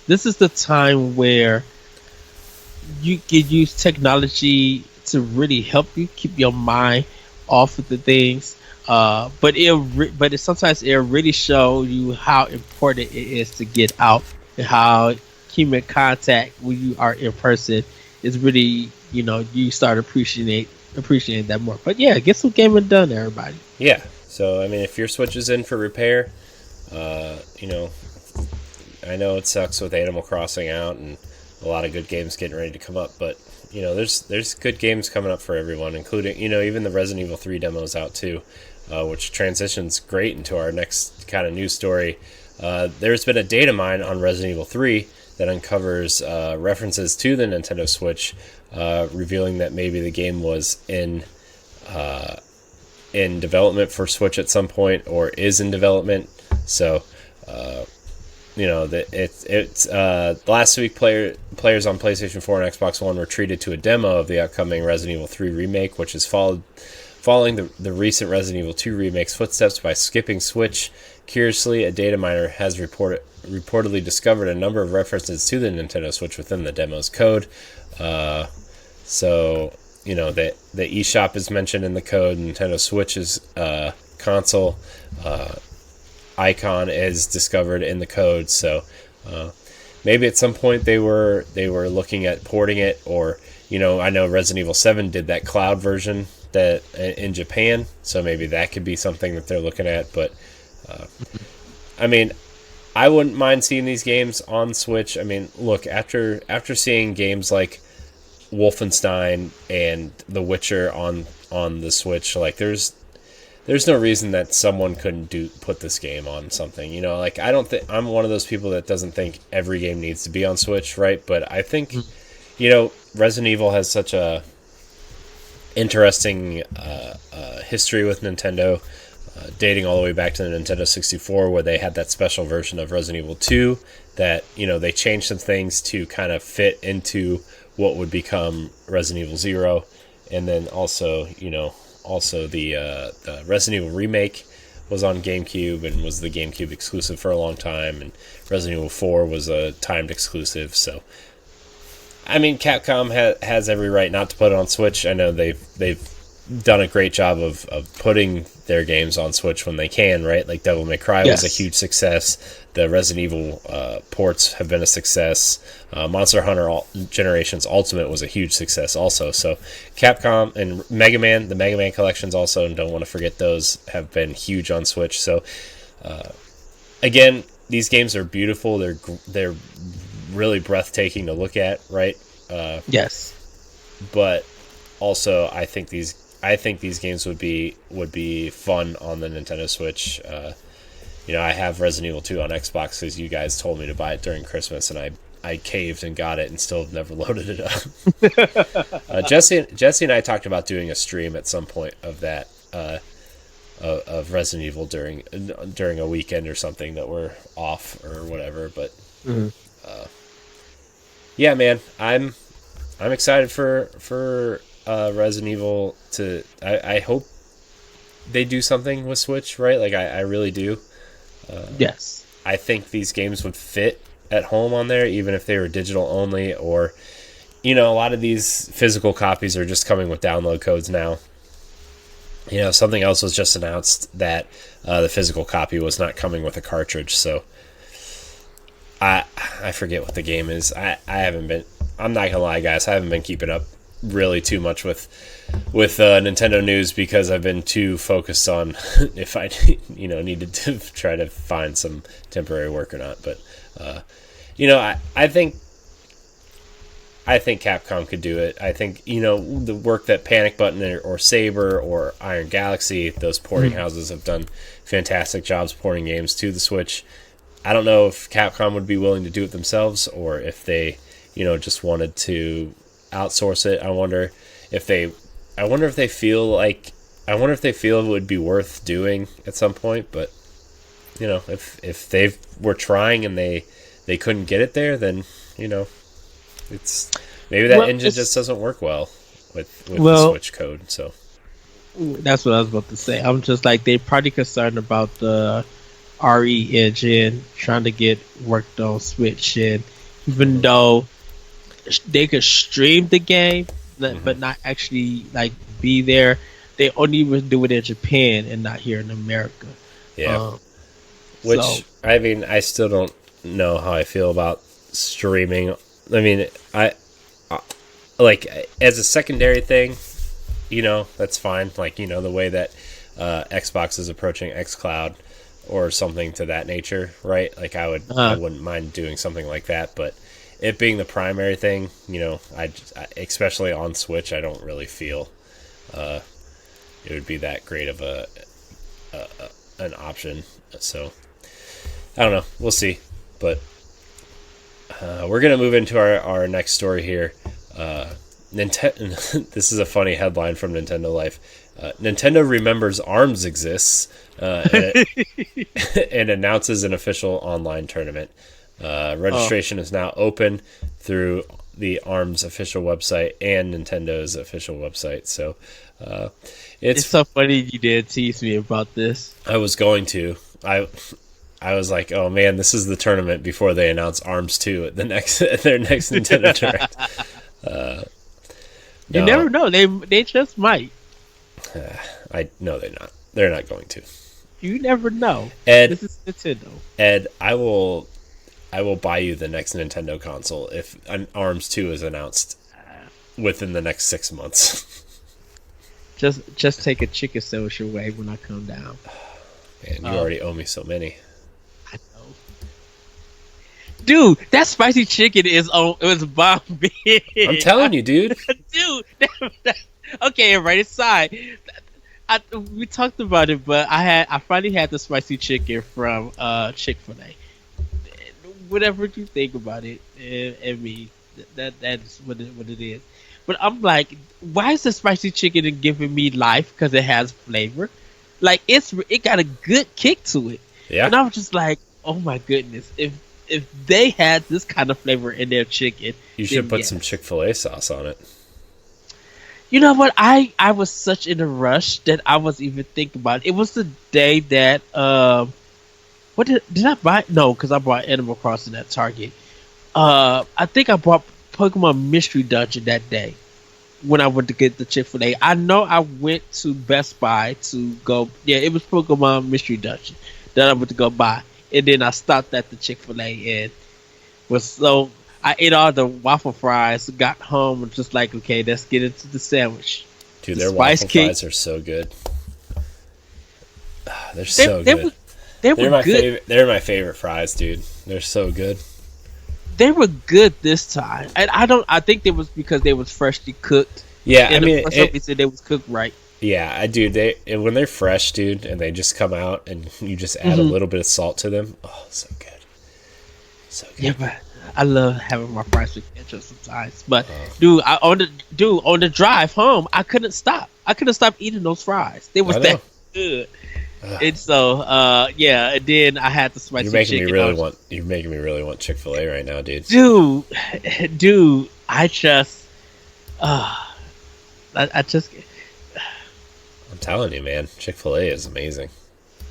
this is the time where you can use technology to really help you keep your mind off of the things. But sometimes it really show you how important it is to get out and how human contact when you are in person is really, you start appreciating that more. But yeah, get some gaming done, everybody. yeah. So I mean, if your Switch is in for repair, uh, you know, I know it sucks with Animal Crossing out and a lot of good games getting ready to come up, but there's good games coming up for everyone, including even the Resident Evil 3 demos out too, which transitions great into our next kind of news story. There's been a data mine on Resident Evil 3 that uncovers references to the Nintendo Switch, revealing that maybe the game was in development for Switch at some point or is in development. So last week players on PlayStation 4 and Xbox One were treated to a demo of the upcoming Resident Evil 3 remake, which is following the recent Resident Evil 2 remake's footsteps by skipping Switch. Curiously, a data miner has reportedly discovered a number of references to the Nintendo Switch within the demo's code. The eShop is mentioned in the code. Nintendo Switch's console icon is discovered in the code. So maybe at some point they were looking at porting it, or I know Resident Evil 7 did that cloud version that in Japan, so maybe that could be something that they're looking at. But I mean, I wouldn't mind seeing these games on Switch. I mean, look, after seeing games like Wolfenstein and The Witcher on the Switch, like there's no reason that someone couldn't put this game on something. Like I don't think I'm one of those people that doesn't think every game needs to be on Switch, right? But I think Resident Evil has such a interesting history with Nintendo, dating all the way back to the Nintendo 64, where they had that special version of Resident Evil 2 that they changed some things to kind of fit into what would become Resident Evil 0, and then also the Resident Evil remake was on GameCube and was the GameCube exclusive for a long time, and Resident Evil 4 was a timed exclusive. So, I mean, Capcom has every right not to put it on Switch. I know they've done a great job of putting their games on Switch when they can, right? Like Devil May Cry was a huge success. The Resident Evil ports have been a success. Monster Hunter Generations Ultimate was a huge success also. So Capcom and Mega Man, the Mega Man collections also, and don't want to forget those, have been huge on Switch. So again, these games are beautiful. They're really breathtaking to look at, right? Yes. But also, I think these games would be fun on the Nintendo Switch. I have Resident Evil 2 on Xbox because you guys told me to buy it during Christmas, and I caved and got it and still have never loaded it up. Jesse and I talked about doing a stream at some point of that of Resident Evil during a weekend or something that we're off or whatever. But yeah, man, I'm excited for Resident Evil to. I hope they do something with Switch, right? Like I really do. Yes. I think these games would fit at home on there, even if they were digital only, or a lot of these physical copies are just coming with download codes now. Something else was just announced that the physical copy was not coming with a cartridge, so I forget what the game is. I'm not gonna lie, guys, I haven't been keeping up really too much with Nintendo news because I've been too focused on if I needed to try to find some temporary work or not. But I think Capcom could do it. I think the work that Panic Button or Saber or Iron Galaxy, those porting houses, have done fantastic jobs porting games to the Switch. I don't know if Capcom would be willing to do it themselves, or if they just wanted to outsource it. I wonder if they feel it would be worth doing at some point. But if they were trying and they couldn't get it there, then it's maybe that engine just doesn't work well with the Switch code. So that's what I was about to say. I'm just like, they're probably concerned about the RE engine trying to get worked on Switch, and even though they could stream the game, but not actually like be there, they only would do it in Japan and not here in America. Yeah. I mean, I still don't know how I feel about streaming. I mean, I like, as a secondary thing, that's fine. Like, the way that Xbox is approaching xCloud or something to that nature, right? Like, I wouldn't mind doing something like that, but it being the primary thing, I especially on Switch, I don't really feel it would be that great of an option. So I don't know. We'll see. But we're gonna move into our next story here. This is a funny headline from Nintendo Life. Nintendo remembers ARMS exists and announces an official online tournament. Registration is now open through the ARMS official website and Nintendo's official website. So it's so funny you did tease me about this. I was going to. I was like, oh man, this is the tournament before they announce ARMS 2 at their next Nintendo Direct. You never know. They just might. No, they're not going to. You never know. Ed, this is Nintendo. Ed, I will buy you the next Nintendo console if an ARMS 2 is announced within the next 6 months. Just take a chicken sandwich away when I come down. Man, you already owe me so many. I know. Dude, that spicy chicken is bomb. I'm telling you, dude. Dude, okay, right aside. We talked about it, but I finally had the spicy chicken from Chick-fil-A. Whatever you think about it, and me, that's what it is. But I'm like, why is the spicy chicken giving me life? Because it has flavor. Like, it got a good kick to it. Yeah. And I was just like, oh my goodness, if they had this kind of flavor in their chicken, you should put some Chick-fil-A sauce on it. You know what? I was such in a rush that I was even thinking about it. It was the day that what did I buy? No, because I bought Animal Crossing at Target. I think I bought Pokemon Mystery Dungeon that day when I went to get the Chick-fil-A. I know I went to Best Buy to go. Yeah, it was Pokemon Mystery Dungeon that I went to go buy, and then I stopped at the Chick-fil-A and was so. I ate all the waffle fries, got home, and just like, okay, let's get into the sandwich. Dude, The their spice waffle cake. fries are so good. They're They, so they good. were they They're were my good. favorite. They're my favorite fries, dude. They're so good. They were good this time, and I don't. I think it was because they was freshly cooked, Yeah, I and mean, for some reason they was cooked right. yeah, I do. And when they're fresh, dude, and they just come out, and you just add a Hmm. little bit of salt to them. Oh, so good, so good. Yeah, but I love having my fries with ketchup sometimes. But Oh, dude, on the drive home, I couldn't stop. I couldn't stop eating those fries. They was I that know. good. Ugh. And so, yeah, and then I had the You're spicy making me chicken. really want. You're making me really want Chick-fil-A right now, dude. Dude, dude, I just, uh, I just, I'm telling you, man, Chick-fil-A is amazing.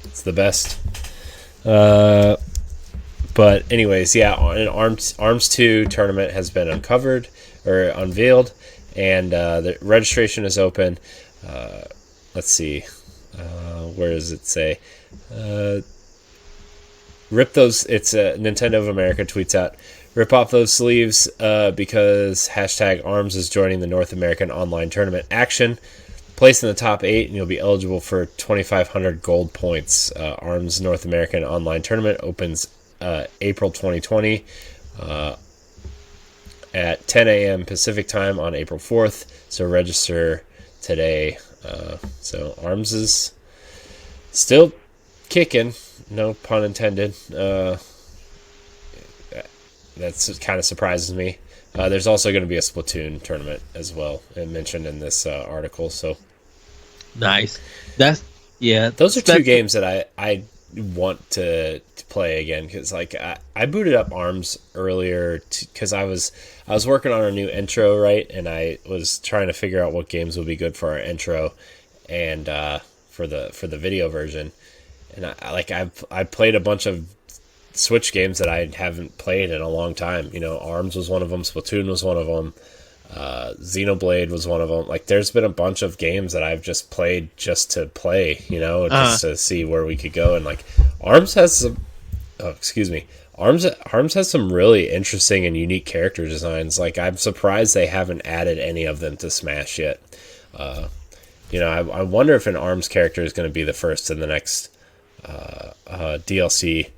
It's the best. Uh, but anyways, yeah, an Arms 2 tournament has been uncovered or unveiled, and the registration is open. Let's see, where does it say? Uh, Rip those. It's Nintendo of America tweets out. Rip off those sleeves because hashtag Arms is joining the North American online tournament action. Place in the top 8 and you'll be eligible for 2,500 gold points. Arms North American online tournament opens April 2020 at 10 a.m. Pacific time on April 4th. So register today. So Arms is still kicking. No pun intended. That's kind of surprises me. There's also going to be a Splatoon tournament as well, mentioned in this article. So nice. That's yeah. those are two That's games that I want to play again because like I booted up Arms earlier because I was working on our new intro, right, and I was trying to figure out what games would be good for our intro and for the video version. And I played a bunch of Switch games that I haven't played in a long time. You know, Arms was one of them. Splatoon was one of them. Xenoblade was one of them. Like, there's been a bunch of games that I've just played just to play. You know, just to see where we could go. And like, Arms has some. Oh, excuse me. Arms has some really interesting and unique character designs. Like, I'm surprised they haven't added any of them to Smash yet. You know, I wonder if an Arms character is going to be the first in the next DLC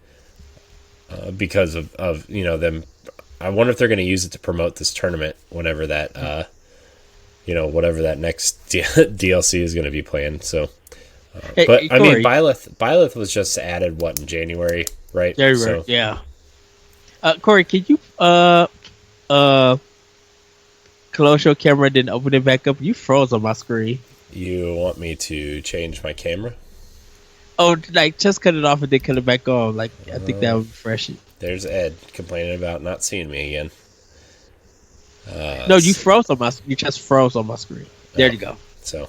because of you know them. I wonder if they're going to use it to promote this tournament whenever that you know whatever that next DLC is going to be planned. So, but hey, I mean, Corey. Byleth was just added what in January, right? Very So right. Yeah. Corey, can you close your camera then open it back up? You froze on my screen. you want me to change my camera? Oh, like just cut it off and then cut it back on. Like I think that would refresh it. There's Ed complaining about not seeing me again. No, you froze on my. You just froze on my screen. There you go. So,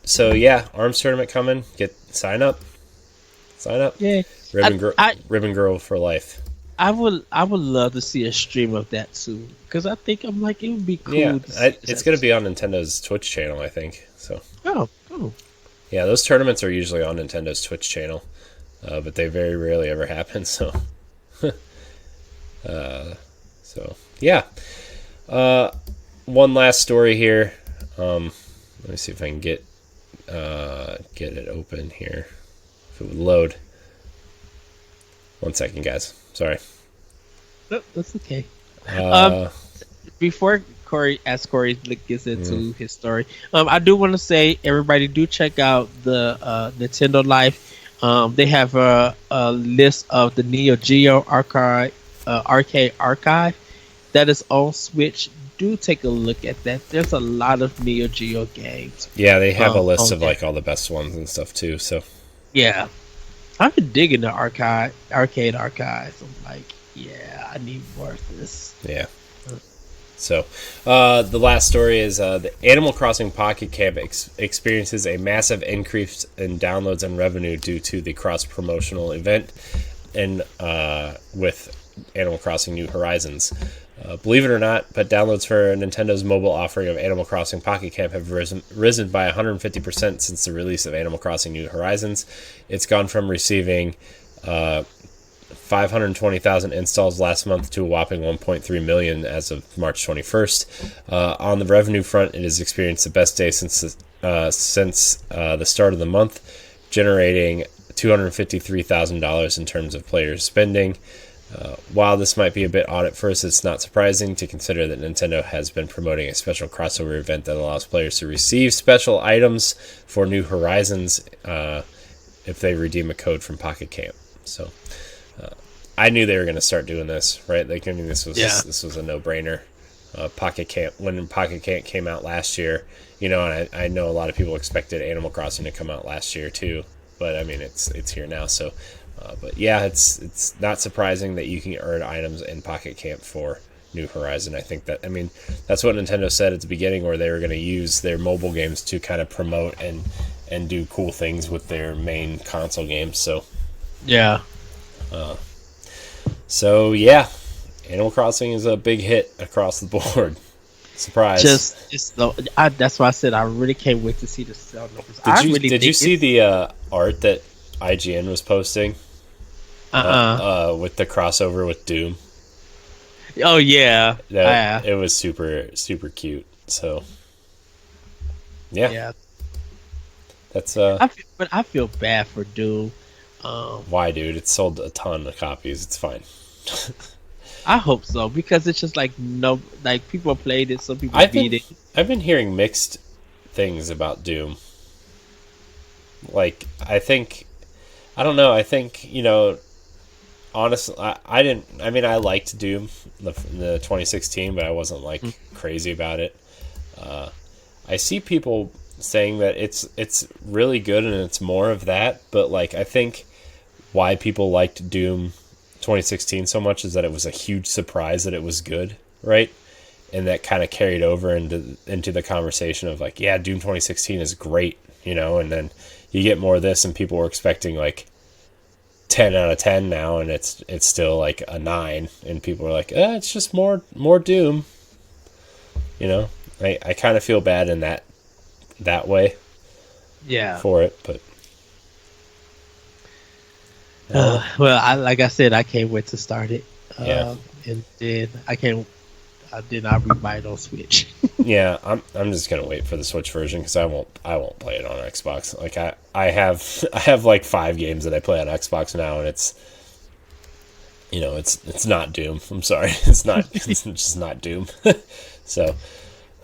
so yeah, Arms tournament coming. Sign up. Sign up. Yeah. Ribbon Girl for life. I would love to see a stream of that too because I think I'm like it would be cool. Yeah, to see it's going to be on Nintendo's Twitch channel, I think. So Oh, cool. yeah, those tournaments are usually on Nintendo's Twitch channel, but they very rarely ever happen. So, so yeah. One last story here. Let me see if I can get it open here. If it would load. 1 second, guys. Sorry. No, that's okay. Uh, Before Corey gets into his story, I do want to say everybody do check out the Nintendo Life. They have a list of the Neo Geo arcade archive that is on Switch. Do take a look at that. There's a lot of Neo Geo games. yeah, they have a list on of there. like all the best ones and stuff too. So Yeah, I've been digging the arcade archives. I'm like, yeah, I need more of this. yeah. So, the last story is the Animal Crossing Pocket Camp experiences a massive increase in downloads and revenue due to the cross-promotional event and with Animal Crossing New Horizons. Believe it or not, but downloads for Nintendo's mobile offering of Animal Crossing Pocket Camp have risen by 150% since the release of Animal Crossing New Horizons. It's gone from receiving 520,000 installs last month to a whopping 1.3 million as of March 21st. On the revenue front, it has experienced the best day since the start of the month, generating $253,000 in terms of players spending. While this might be a bit odd at first, it's not surprising to consider that Nintendo has been promoting a special crossover event that allows players to receive special items for New Horizons if they redeem a code from Pocket Camp. So I knew they were going to start doing this, right? Like, I mean, this was a no-brainer. Pocket Camp, when Pocket Camp came out last year, and I know a lot of people expected Animal Crossing to come out last year too, but I mean, it's here now. So, but yeah, it's not surprising that you can earn items in Pocket Camp for New Horizon. I think that's what Nintendo said at the beginning, where they were going to use their mobile games to kind of promote and do cool things with their main console games. So, yeah. So yeah, Animal Crossing is a big hit across the board. Surprise! That's why I said I really can't wait to see the sell numbers. Did you see the art that IGN was posting? With the crossover with Doom. Oh yeah, it was super super cute. So yeah. That's I feel bad for Doom. Why, dude? It sold a ton of copies. It's fine. I hope so, because it's just people played it, some people beat it. I've been hearing mixed things about Doom. Like, I don't know. I think, honestly, I liked Doom, the 2016, but I wasn't crazy about it. I see people saying that it's really good and it's more of that, but I think why people liked Doom 2016 so much is that it was a huge surprise that it was good, right? And that kind of carried over into the conversation of Doom 2016 is great, and then you get more of this and people were expecting 10 out of 10 now, and it's still a 9, and people are it's just more Doom. I kind of feel bad in that way. Yeah. For it, but well, like I said, I can't wait to start it. Yeah. And then I did not rebuy it on Switch. Yeah, I'm just gonna wait for the Switch version because I won't play it on Xbox. I have 5 games that I play on Xbox now, and it's not Doom. I'm sorry, it's just not Doom. So,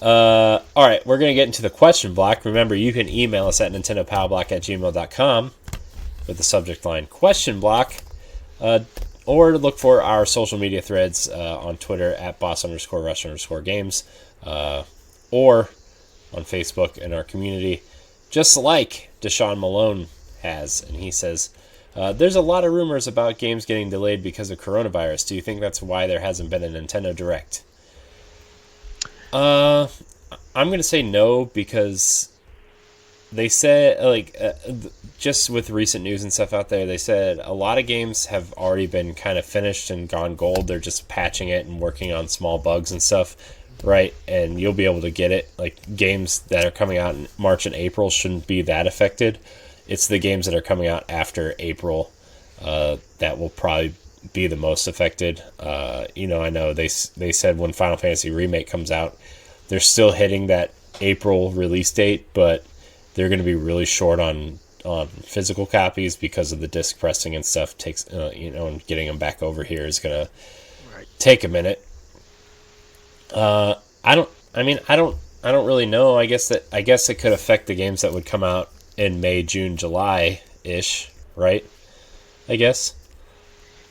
all right, we're gonna get into the question block. Remember, you can email us at nintendopowblock@gmail.com with the subject line question block, or look for our social media threads on Twitter at boss_rush_games, or on Facebook in our community, just like Deshaun Malone has. And he says, there's a lot of rumors about games getting delayed because of coronavirus. Do you think that's why there hasn't been a Nintendo Direct? I'm going to say no, because they said, just with recent news and stuff out there, they said a lot of games have already been kind of finished and gone gold. They're just patching it and working on small bugs and stuff, right? And you'll be able to get it. Games that are coming out in March and April shouldn't be that affected. It's the games that are coming out after April that will probably be the most affected. I know they said when Final Fantasy Remake comes out, they're still hitting that April release date, but they're going to be really short on physical copies because of the disc pressing and stuff. Takes and getting them back over here is going to take a minute. I don't really know. I guess it could affect the games that would come out in May, June, July ish, right? I guess.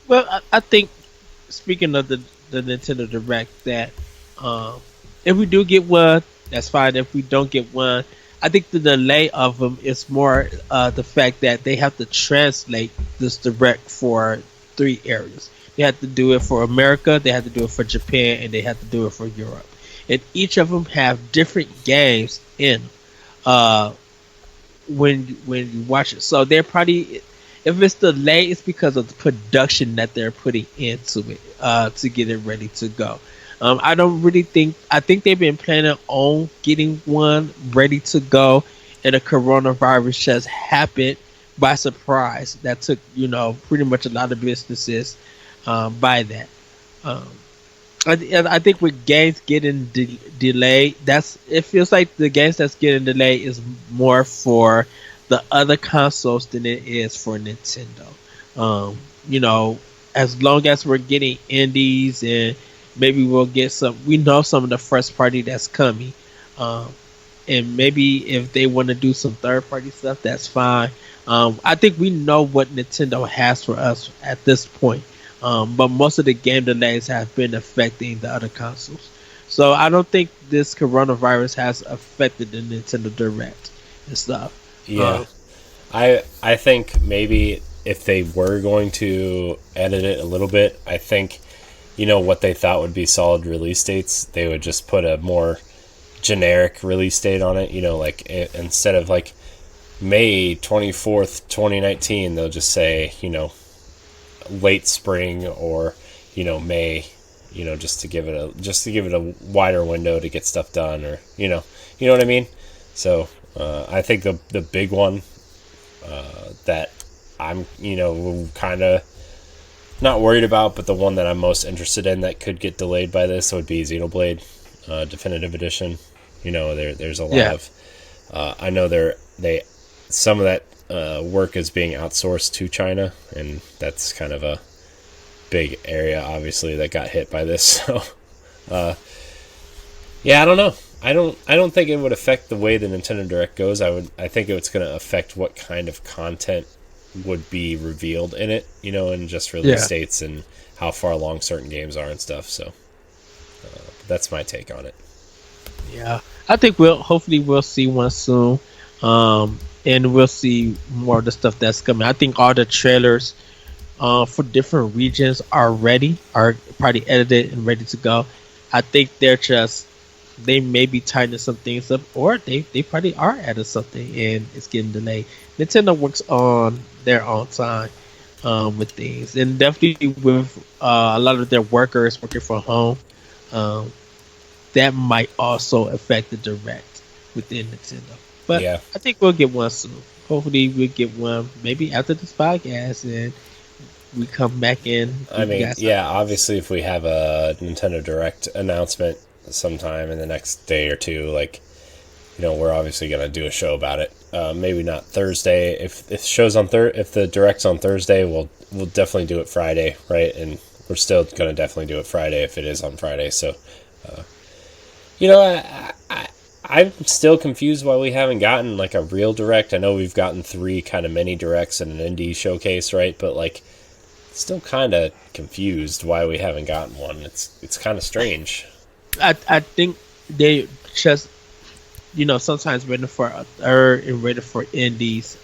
Well, I think, speaking of the Nintendo Direct, that if we do get one, that's fine. If we don't get one, I think the delay of them is more the fact that they have to translate this Direct for 3 areas. They have to do it for America, they have to do it for Japan, and they have to do it for Europe. and each of them have different games in 'em. Uh, when you watch it, so they're probably if it's delayed, it's because of the production that they're putting into it to get it ready to go. I don't really think. I think they've been planning on getting one ready to go, and the coronavirus just happened by surprise. That took pretty much a lot of businesses by that. Um, I think with games getting delayed, that's it feels like the games that's getting delayed is more for the other consoles than it is for Nintendo. Um, you know, as long as we're getting indies and maybe we'll get some, we know some of the first party that's coming. Um, and maybe if they want to do some third party stuff, that's fine. I think we know what Nintendo has for us at this point, but most of the game delays have been affecting the other consoles. So I don't think this coronavirus has affected the Nintendo Direct and stuff. Yeah, I think maybe if they were going to edit it a little bit, I think what they thought would be solid release dates, they would just put a more generic release date on it. Like instead of like May 24th, 2019, they'll just say late spring or May, just to give it a wider window to get stuff done, or you know what I mean. So I think the big one that I'm kind of not worried about, but the one that I'm most interested in that could get delayed by this would be Xenoblade Definitive Edition. There's a lot of I know they some of that work is being outsourced to China, and that's kind of a big area, obviously, that got hit by this. So, yeah, I don't know. I don't think it would affect the way the Nintendo Direct goes. I think it's going to affect what kind of content would be revealed in it, and just release dates and how far along certain games are and stuff. So, that's my take on it. Yeah, I think hopefully we'll see one soon, and we'll see more of the stuff that's coming. I think all the trailers for different regions are probably edited and ready to go. I think they may be tightening some things up, or they probably are adding something and it's getting delayed. Nintendo works on their own time with things, and definitely with a lot of their workers working from home. That might also affect the direct within Nintendo. But Yeah. I think we'll get one soon. Hopefully we'll get one maybe after this podcast and we come back in. I mean, yeah, obviously if we have a Nintendo Direct announcement sometime in the next day or two, like, we're obviously going to do a show about it. Maybe not Thursday. If the Direct's on Thursday, we'll definitely do it Friday, right? And we're still going to definitely do it Friday if it is on Friday. So, I'm still confused why we haven't gotten like a real Direct. I know we've gotten 3 kind of mini Directs and an indie showcase, right? But like, still kind of confused why we haven't gotten one. It's kind of strange. I think they just sometimes waiting for a third and waiting for indies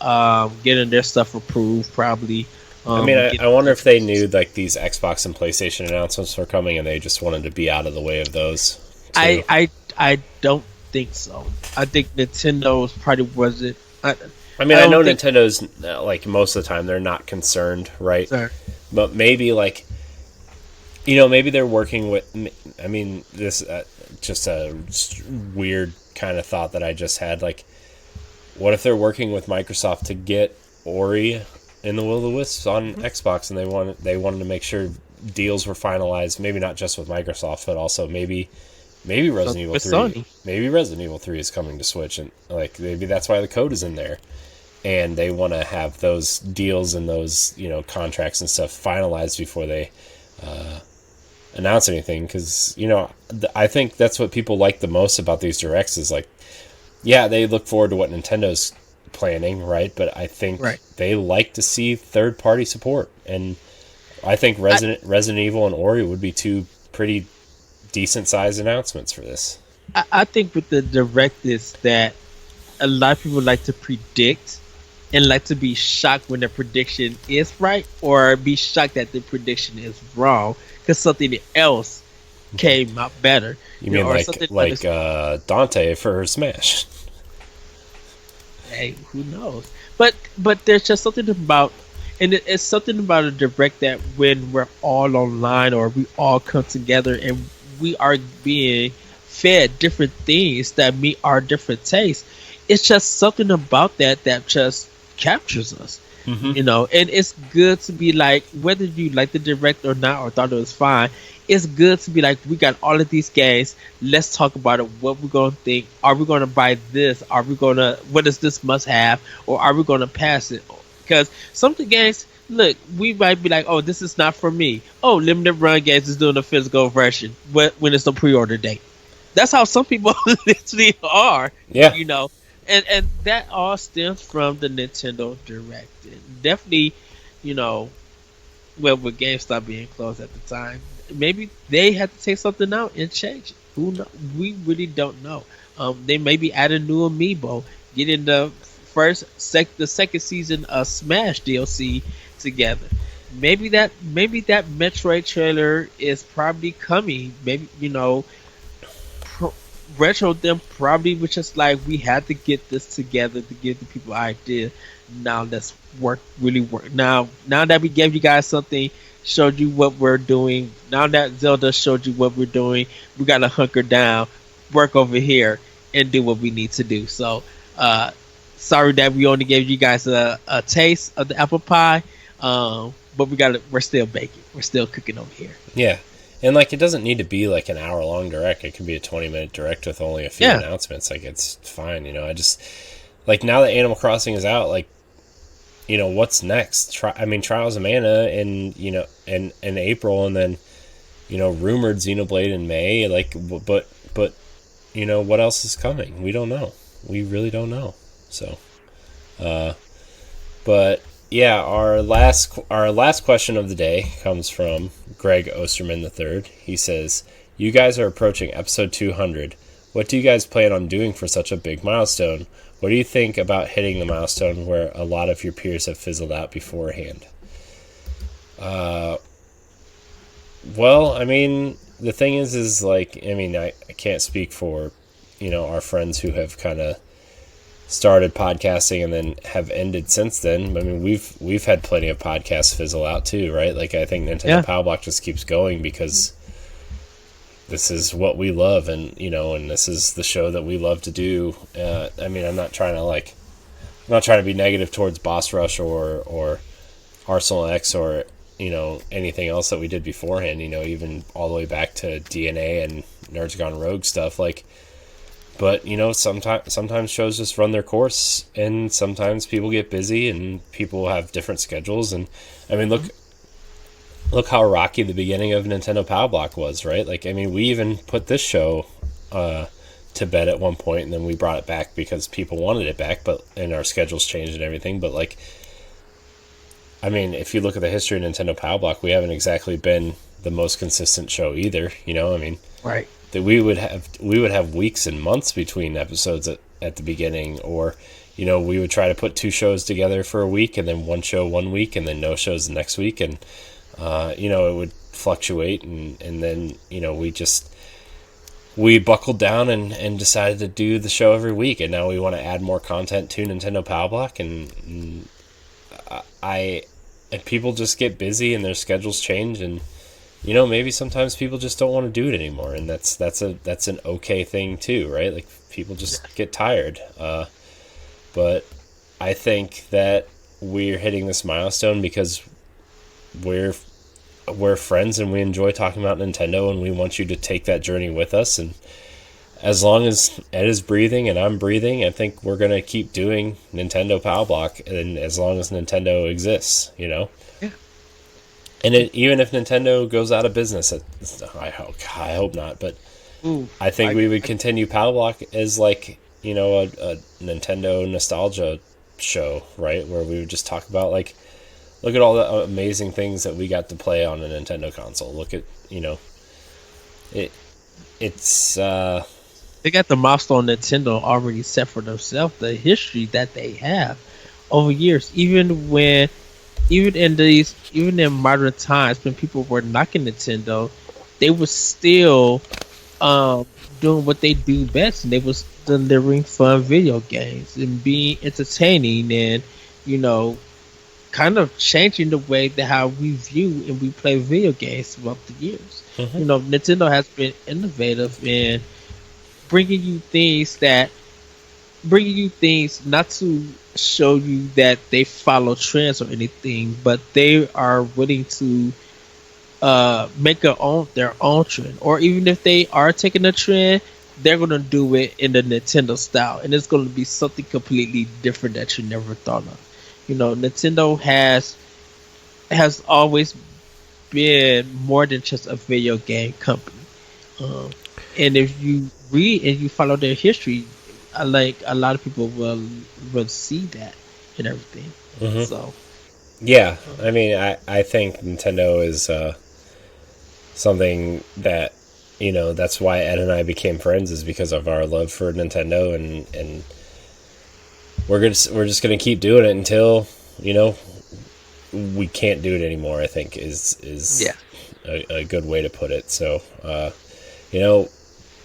getting their stuff approved probably. I wonder if they knew like these Xbox and PlayStation announcements were coming and they just wanted to be out of the way of those too. I don't think so. I think Nintendo's probably wasn't. I know Nintendo's like most of the time they're not concerned, right? Sorry. But maybe like maybe they're working with. This just a weird kind of thought that I just had. Like, what if they're working with Microsoft to get Ori and the Will of the Wisps on Xbox, and they wanted to make sure deals were finalized. Maybe not just with Microsoft, but also maybe Resident Evil 3. Sony. Maybe Resident Evil 3 is coming to Switch, and like maybe that's why the code is in there. And they want to have those deals and those contracts and stuff finalized before they announce anything, because I think that's what people like the most about these directs is like, yeah, they look forward to what Nintendo's planning, right? But I think they like to see third party support, and I think Resident Evil and Ori would be 2 pretty decent sized announcements for this. I think with the direct is that a lot of people like to predict and like to be shocked when their prediction is right, or be shocked that the prediction is wrong because something else came out better. You mean or like something Dante for Smash? hey, who knows? But there's just something about, and it's something about a direct that when we're all online or we all come together and we are being fed different things that meet our different tastes, it's just something about that just captures us. Hmm. And it's good to be like, whether you like the direct or not, or thought it was fine, it's good to be like, we got all of these games, let's talk about it. What we're gonna think, are we gonna buy this, are we gonna, what is this must have, or are we gonna pass it? Because some of the games, look, we might be like, oh, this is not for me. Oh, limited run games is doing a physical version when it's the pre-order date. That's how some people literally are, Yeah. you know. And that all stems from the Nintendo Direct. And definitely, you know, well, with GameStop being closed at the time, maybe they had to take something out and change it. Who know? We really don't know. They maybe add a new amiibo, getting the second season of Smash DLC together. Maybe that Metroid trailer is probably coming. Maybe pro- retro them probably was just like, we had to get this together to give the people idea. Now let's work now that we gave you guys something, showed you what we're doing. Now that Zelda showed you what we're doing, we gotta hunker down, work over here, and do what we need to do. So sorry that we only gave you guys a taste of the apple pie. But we're still baking, we're still cooking over here. Yeah. And like, it doesn't need to be like an hour long direct. It can be a 20-minute direct with only a few Yeah. announcements. Like, it's fine. I just, like, now that Animal Crossing is out, like, what's next? Trials of Mana in April, and then, rumored Xenoblade in May. Like, but what else is coming? We don't know. We really don't know. So, but yeah, our last question of the day comes from Greg Osterman III. He says, "You guys are approaching episode 200. What do you guys plan on doing for such a big milestone? What do you think about hitting the milestone where a lot of your peers have fizzled out beforehand?" Well, the thing is like, I can't speak for, our friends who have kind of started podcasting and then have ended since then. We've had plenty of podcasts fizzle out too, right? Like, I think Nintendo Power Block just keeps going because this is what we love, and this is the show that we love to do. I'm not trying to be negative towards Boss Rush or Arsenal X or anything else that we did beforehand. Even all the way back to DNA and Nerds Gone Rogue stuff. Like, but sometimes shows just run their course, and sometimes people get busy and people have different schedules. And look how rocky the beginning of Nintendo Power Block was, right? Like, we even put this show to bed at one point, and then we brought it back because people wanted it back, and our schedules changed and everything. But like, if you look at the history of Nintendo Power Block, we haven't exactly been the most consistent show either. Right. That we would have weeks and months between episodes at the beginning, or we would try to put two shows together for a week, and then one show one week, and then no shows the next week, and it would fluctuate, and then we buckled down and decided to do the show every week, and now we want to add more content to Nintendo Power Block, and people just get busy and their schedules change, and maybe sometimes people just don't want to do it anymore, and that's an okay thing too, right? Like, people just get tired. But I think that we're hitting this milestone because we're friends and we enjoy talking about Nintendo, and we want you to take that journey with us. And as long as Ed is breathing and I'm breathing, I think we're gonna keep doing Nintendo Power Block, and as long as Nintendo exists, Yeah. And even if Nintendo goes out of business, I hope not, but I think we would continue Power Block as like, a Nintendo nostalgia show, right? Where we would just talk about, like, look at all the amazing things that we got to play on a Nintendo console. Look at, it's They got the milestone Nintendo already set for themselves, the history that they have over years. Even in modern times when people were knocking Nintendo, they were still um, doing what they do best, and they was delivering fun video games and being entertaining, and you know, kind of changing the way that how we view and we play video games throughout the years. Hmm. You know, Nintendo has been innovative in bringing you things that bringing you things not to show you that they follow trends or anything, but they are willing to make their own trend, or even if they are taking a trend, they're gonna do it in the Nintendo style, and it's gonna be something completely different that you never thought of. You know, Nintendo has always been more than just a video game company. Um, and if you read and you follow their history, like a lot of people will see that and everything. Hmm. So Yeah, I mean, I think Nintendo is something that, that's why Ed and I became friends, is because of our love for Nintendo, and we're just gonna keep doing it until we can't do it anymore. I think is yeah, a good way to put it. So, you know,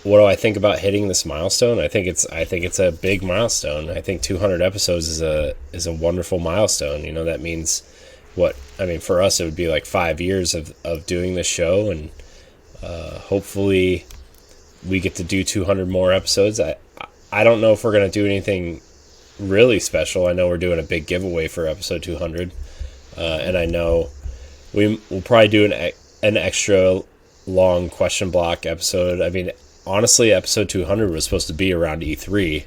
what do I think about hitting this milestone? I think it's a big milestone. I think 200 episodes is a wonderful milestone. That means what I mean for us, it would be like 5 years of doing this show, and hopefully we get to do 200 more episodes. I don't know if we're gonna do anything really special. I know we're doing a big giveaway for episode 200, and I know we'll probably do an extra long question block episode. I mean, honestly, episode 200 was supposed to be around E3,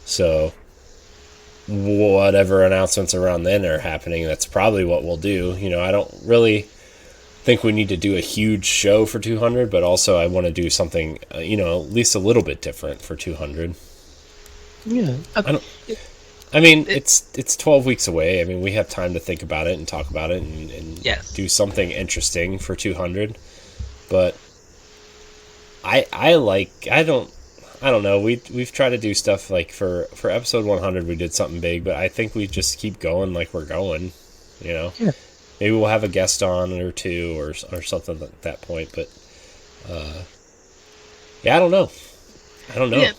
so whatever announcements around then are happening, that's probably what we'll do. I don't really think we need to do a huge show for 200, but also I want to do something, at least a little bit different for 200. yeah. I don't. I mean, it's 12 weeks away. I mean, we have time to think about it and talk about it and Yes. do something interesting for 200. But I don't know. We've tried to do stuff like for episode 100 we did something big, but I think we just keep going like we're going. Yeah. Maybe we'll have a guest on or two or something at that point. But yeah, I don't know. I don't know. Yeah.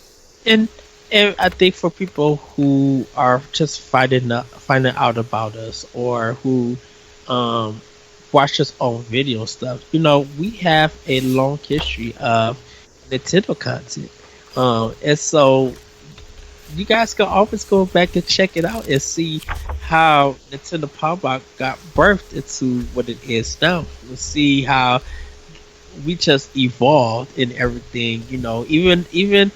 And and I think for people who are just finding out about us, or who um watch us on video stuff, we have a long history of Nintendo content. And so you guys can always go back and check it out and see how Nintendo Power got birthed into what it is now. We'll see how we just evolved in everything. Even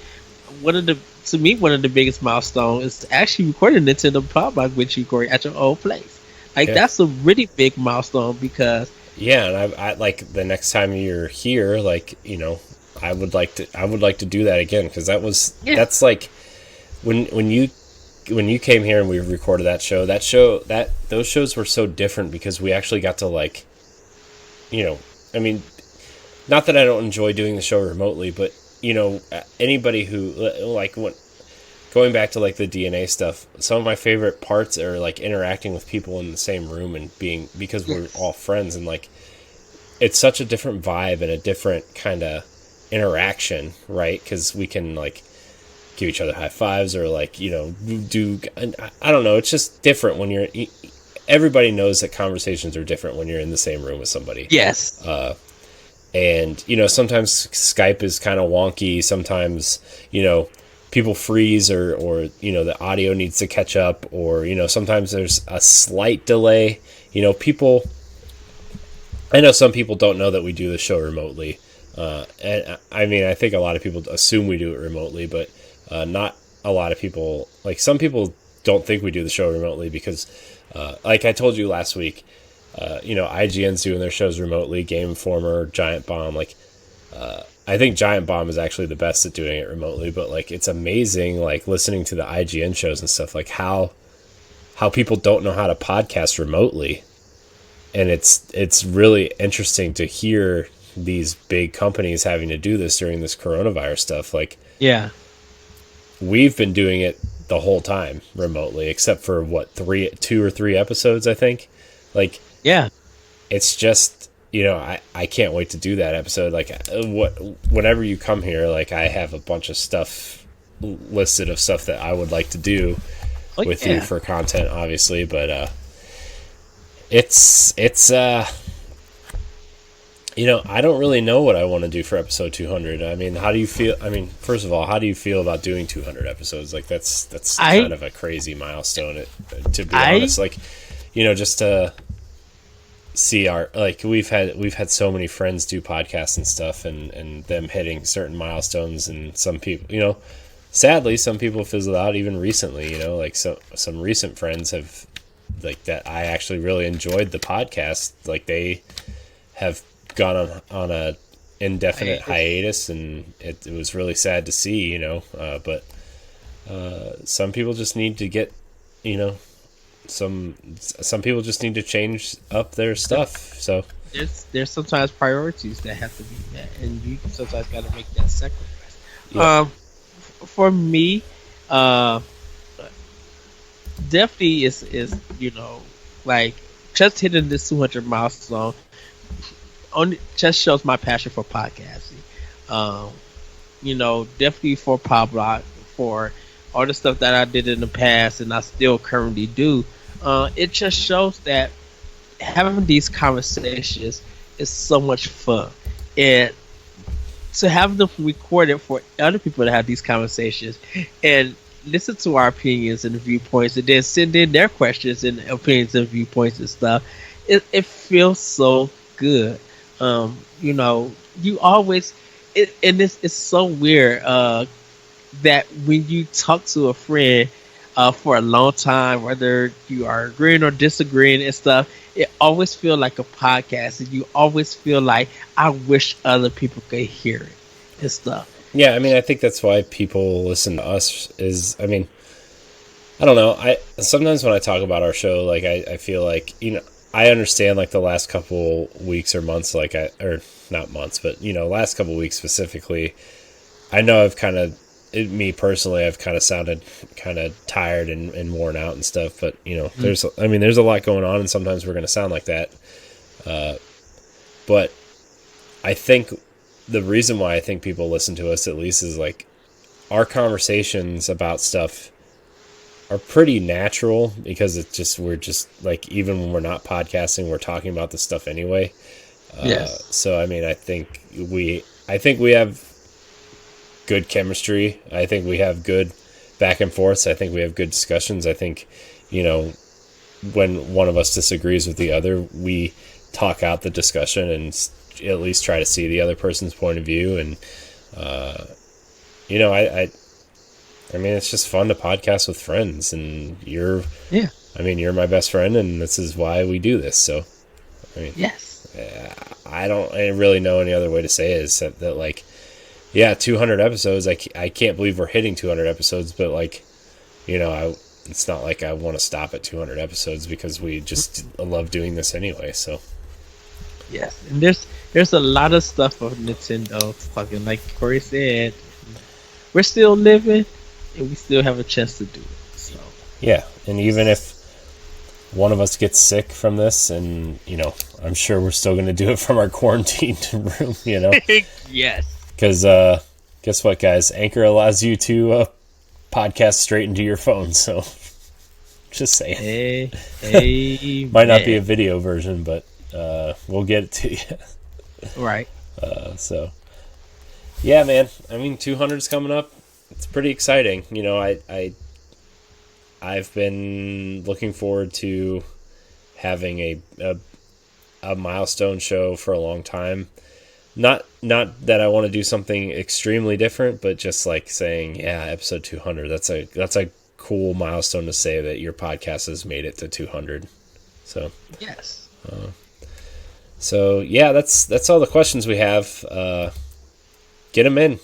one of the to me one of the biggest milestones is actually recording Nintendo Power, which you record at your old place. Like Yeah. that's a really big milestone because Yeah, and I like the next time you're here, like I would like to do that again, because yeah, that's like when you came here and we recorded that those shows were so different because we actually got to I mean, not that I don't enjoy doing the show remotely, but anybody who like when going back to like the DNA stuff, some of my favorite parts are like interacting with people in the same room and being because we're yes, all friends, and like it's such a different vibe and a different kind of interaction, right? Because we can like give each other high fives or like do I don't know. It's just different when you're. Everybody knows that conversations are different when you're in the same room with somebody. yes, And sometimes Skype is kind of wonky. Sometimes people freeze, or the audio needs to catch up, or sometimes there's a slight delay. People. I know some people don't know that we do the show remotely, and I mean I think a lot of people assume we do it remotely, but not a lot of people. Like some people don't think we do the show remotely because, like I told you last week. IGN's doing their shows remotely. Game Informer, Giant Bomb. Like, I think Giant Bomb is actually the best at doing it remotely. But like, it's amazing. Like listening to the IGN shows and stuff. Like how people don't know how to podcast remotely, and it's really interesting to hear these big companies having to do this during this coronavirus stuff. Like yeah, we've been doing it the whole time remotely, except for 2 or 3 episodes, I think. Like yeah, it's just I can't wait to do that episode. Like, whenever you come here, like, I have a bunch of stuff listed of stuff that I would like to do with you for content, obviously. But it's I don't really know what I want to do for episode 200. I mean, how do you feel? I mean, first of all, how do you feel about doing 200 episodes? Like, that's kind of a crazy milestone, to be honest. Like, just to see we've had so many friends do podcasts and stuff, and them hitting certain milestones, and some people, sadly, some people fizzled out even recently. Like, some recent friends have, like, that I actually really enjoyed the podcast. Like, they have gone on a indefinite hiatus, and it was really sad to see, but some people just need to get, some people just need to change up their stuff. So there's sometimes priorities that have to be met, and you sometimes got to make that sacrifice. For me, definitely is like, just hitting this 200 milestone only just shows my passion for podcasting. Definitely for Pablo, for all the stuff that I did in the past and I still currently do. It just shows that having these conversations is so much fun, and to have them recorded for other people to have these conversations and listen to our opinions and viewpoints, and then send in their questions and opinions and viewpoints and stuff. It feels so good. You always, and it's so weird that when you talk to a friend for a long time, whether you are agreeing or disagreeing and stuff, it always feels like a podcast, and you always feel like, I wish other people could hear it and stuff. Yeah, I mean, I think that's why people listen to us. I mean, I don't know. Sometimes when I talk about our show, like, I feel like, I understand, like, the last couple weeks or months, or not months, but, last couple weeks specifically, I know I've kind of, me personally, I've kind of sounded kind of tired and worn out and stuff, but, there's a lot going on, and sometimes we're going to sound like that. But I think the reason why I think people listen to us, at least, is, like, our conversations about stuff are pretty natural, because we're just like, even when we're not podcasting, we're talking about this stuff anyway. Yes. So, I mean, I think we have good chemistry. I think we have good back and forths. I think we have good discussions. I think, when one of us disagrees with the other, we talk out the discussion and at least try to see the other person's point of view. And, I mean, it's just fun to podcast with friends, and you're my best friend, and this is why we do this. So, I mean, yes, I don't really know any other way to say it, except that, like, 200 episodes. I can't believe we're hitting 200 episodes, but, like, it's not like I want to stop at 200 episodes, because we just love doing this anyway. So, yes, and there's a lot of stuff on Nintendo fucking, like Corey said, we're still living, and we still have a chance to do it. So yeah, and even if one of us gets sick from this, and I'm sure we're still going to do it from our quarantined room. Yes, because guess what, guys? Anchor allows you to podcast straight into your phone. So just saying, might not be a video version, but we'll get it to you. Right. So yeah, man. I mean, 200's coming up. It's pretty exciting. I've been looking forward to having a milestone show for a long time. Not that I want to do something extremely different, but just like saying, episode 200. That's a cool milestone to say that your podcast has made it to 200. So yes. So yeah, that's all the questions we have. Get them in.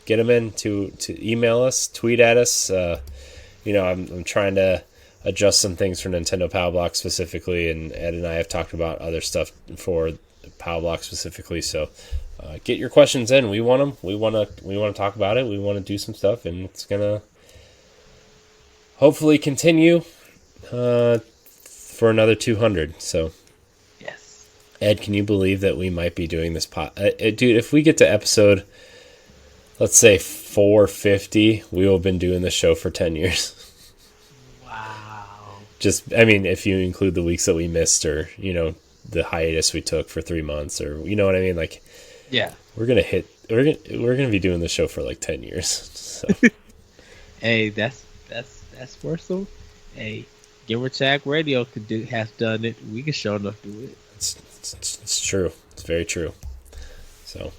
Get them in to email us, tweet at us. I'm trying to adjust some things for Nintendo Power Block specifically, and Ed and I have talked about other stuff for Power Block specifically. So get your questions in. We want them. We want to talk about it. We want to do some stuff, and it's gonna hopefully continue for another 200. So yes. Ed, can you believe that we might be doing this dude, if we get to episode, let's say 450, we will have been doing this show for 10 years. Wow. Just, I mean, if you include the weeks that we missed, or, you know, the hiatus we took for 3 months, or, you know what I mean? Like, Yeah. we're gonna be doing the show for like 10 years. So Hey, that's worth some. Hey, Gamer Tag Radio has done it. We can show enough do it. it's true. It's very true. So,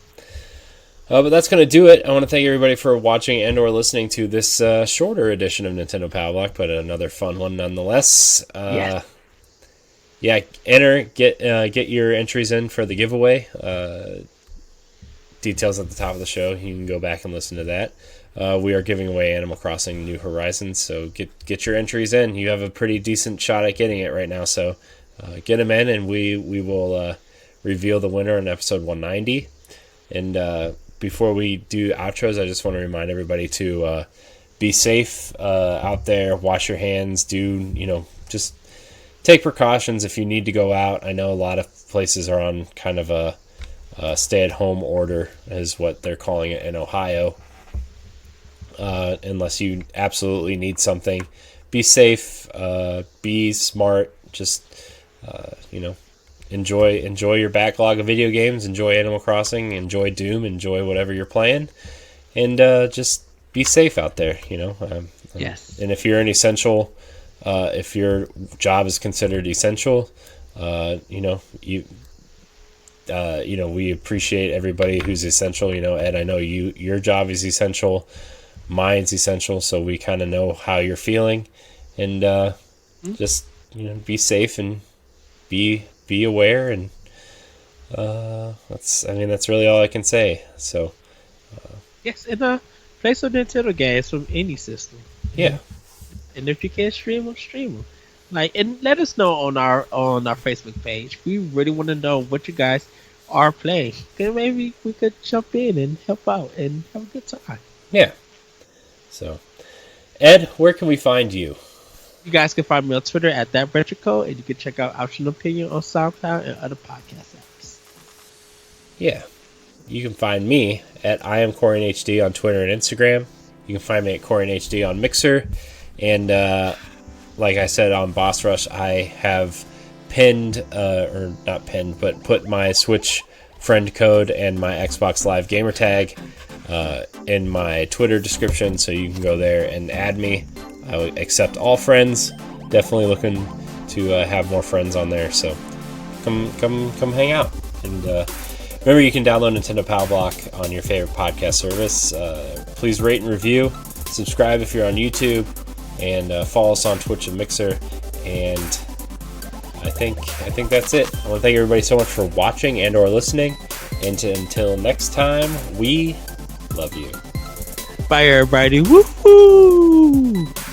but that's going to do it. I want to thank everybody for watching and or listening to this shorter edition of Nintendo Power Block, but another fun one nonetheless. Yeah, get your entries in for the giveaway. Details at the top of the show. You can go back and listen to that. We are giving away Animal Crossing New Horizons, so get your entries in. You have a pretty decent shot at getting it right now, so get them in, and we will reveal the winner in episode 190. And before we do outros, I just want to remind everybody to be safe out there. Wash your hands. Just take precautions if you need to go out. I know a lot of places are on kind of a stay-at-home order, is what they're calling it in Ohio. Unless you absolutely need something, be safe. Be smart. Just enjoy your backlog of video games. Enjoy Animal Crossing. Enjoy Doom. Enjoy whatever you're playing, and just be safe out there. Yes. And if you're an essential, if your job is considered essential, we appreciate everybody who's essential. Ed, I know your job is essential. Mine's essential, so we kind of know how you're feeling, and just be safe and be aware, and that's really all I can say. So yes, and play some Nintendo games from any system. Yeah, and if you can't stream them, stream them. And let us know on our Facebook page. We really want to know what you guys are playing. Then maybe we could jump in and help out and have a good time. Yeah. So, Ed, where can we find you? You guys can find me on Twitter at ThatRetroCode, and you can check out Optional Opinion on SoundCloud and other podcast apps. Yeah. You can find me at IamCorianHD on Twitter and Instagram. You can find me at CorianHD on Mixer. And like I said on Boss Rush, I have put my Switch friend code and my Xbox Live gamer tag in my Twitter description, so you can go there and add me. I will accept all friends. Definitely looking to have more friends on there, so come hang out. And remember, you can download Nintendo Power Block on your favorite podcast service. Please rate and review. Subscribe if you're on YouTube, and follow us on Twitch and Mixer. And I think that's it. I want to thank everybody so much for watching and or listening. And until next time, we love you. Bye, everybody. Woohoo!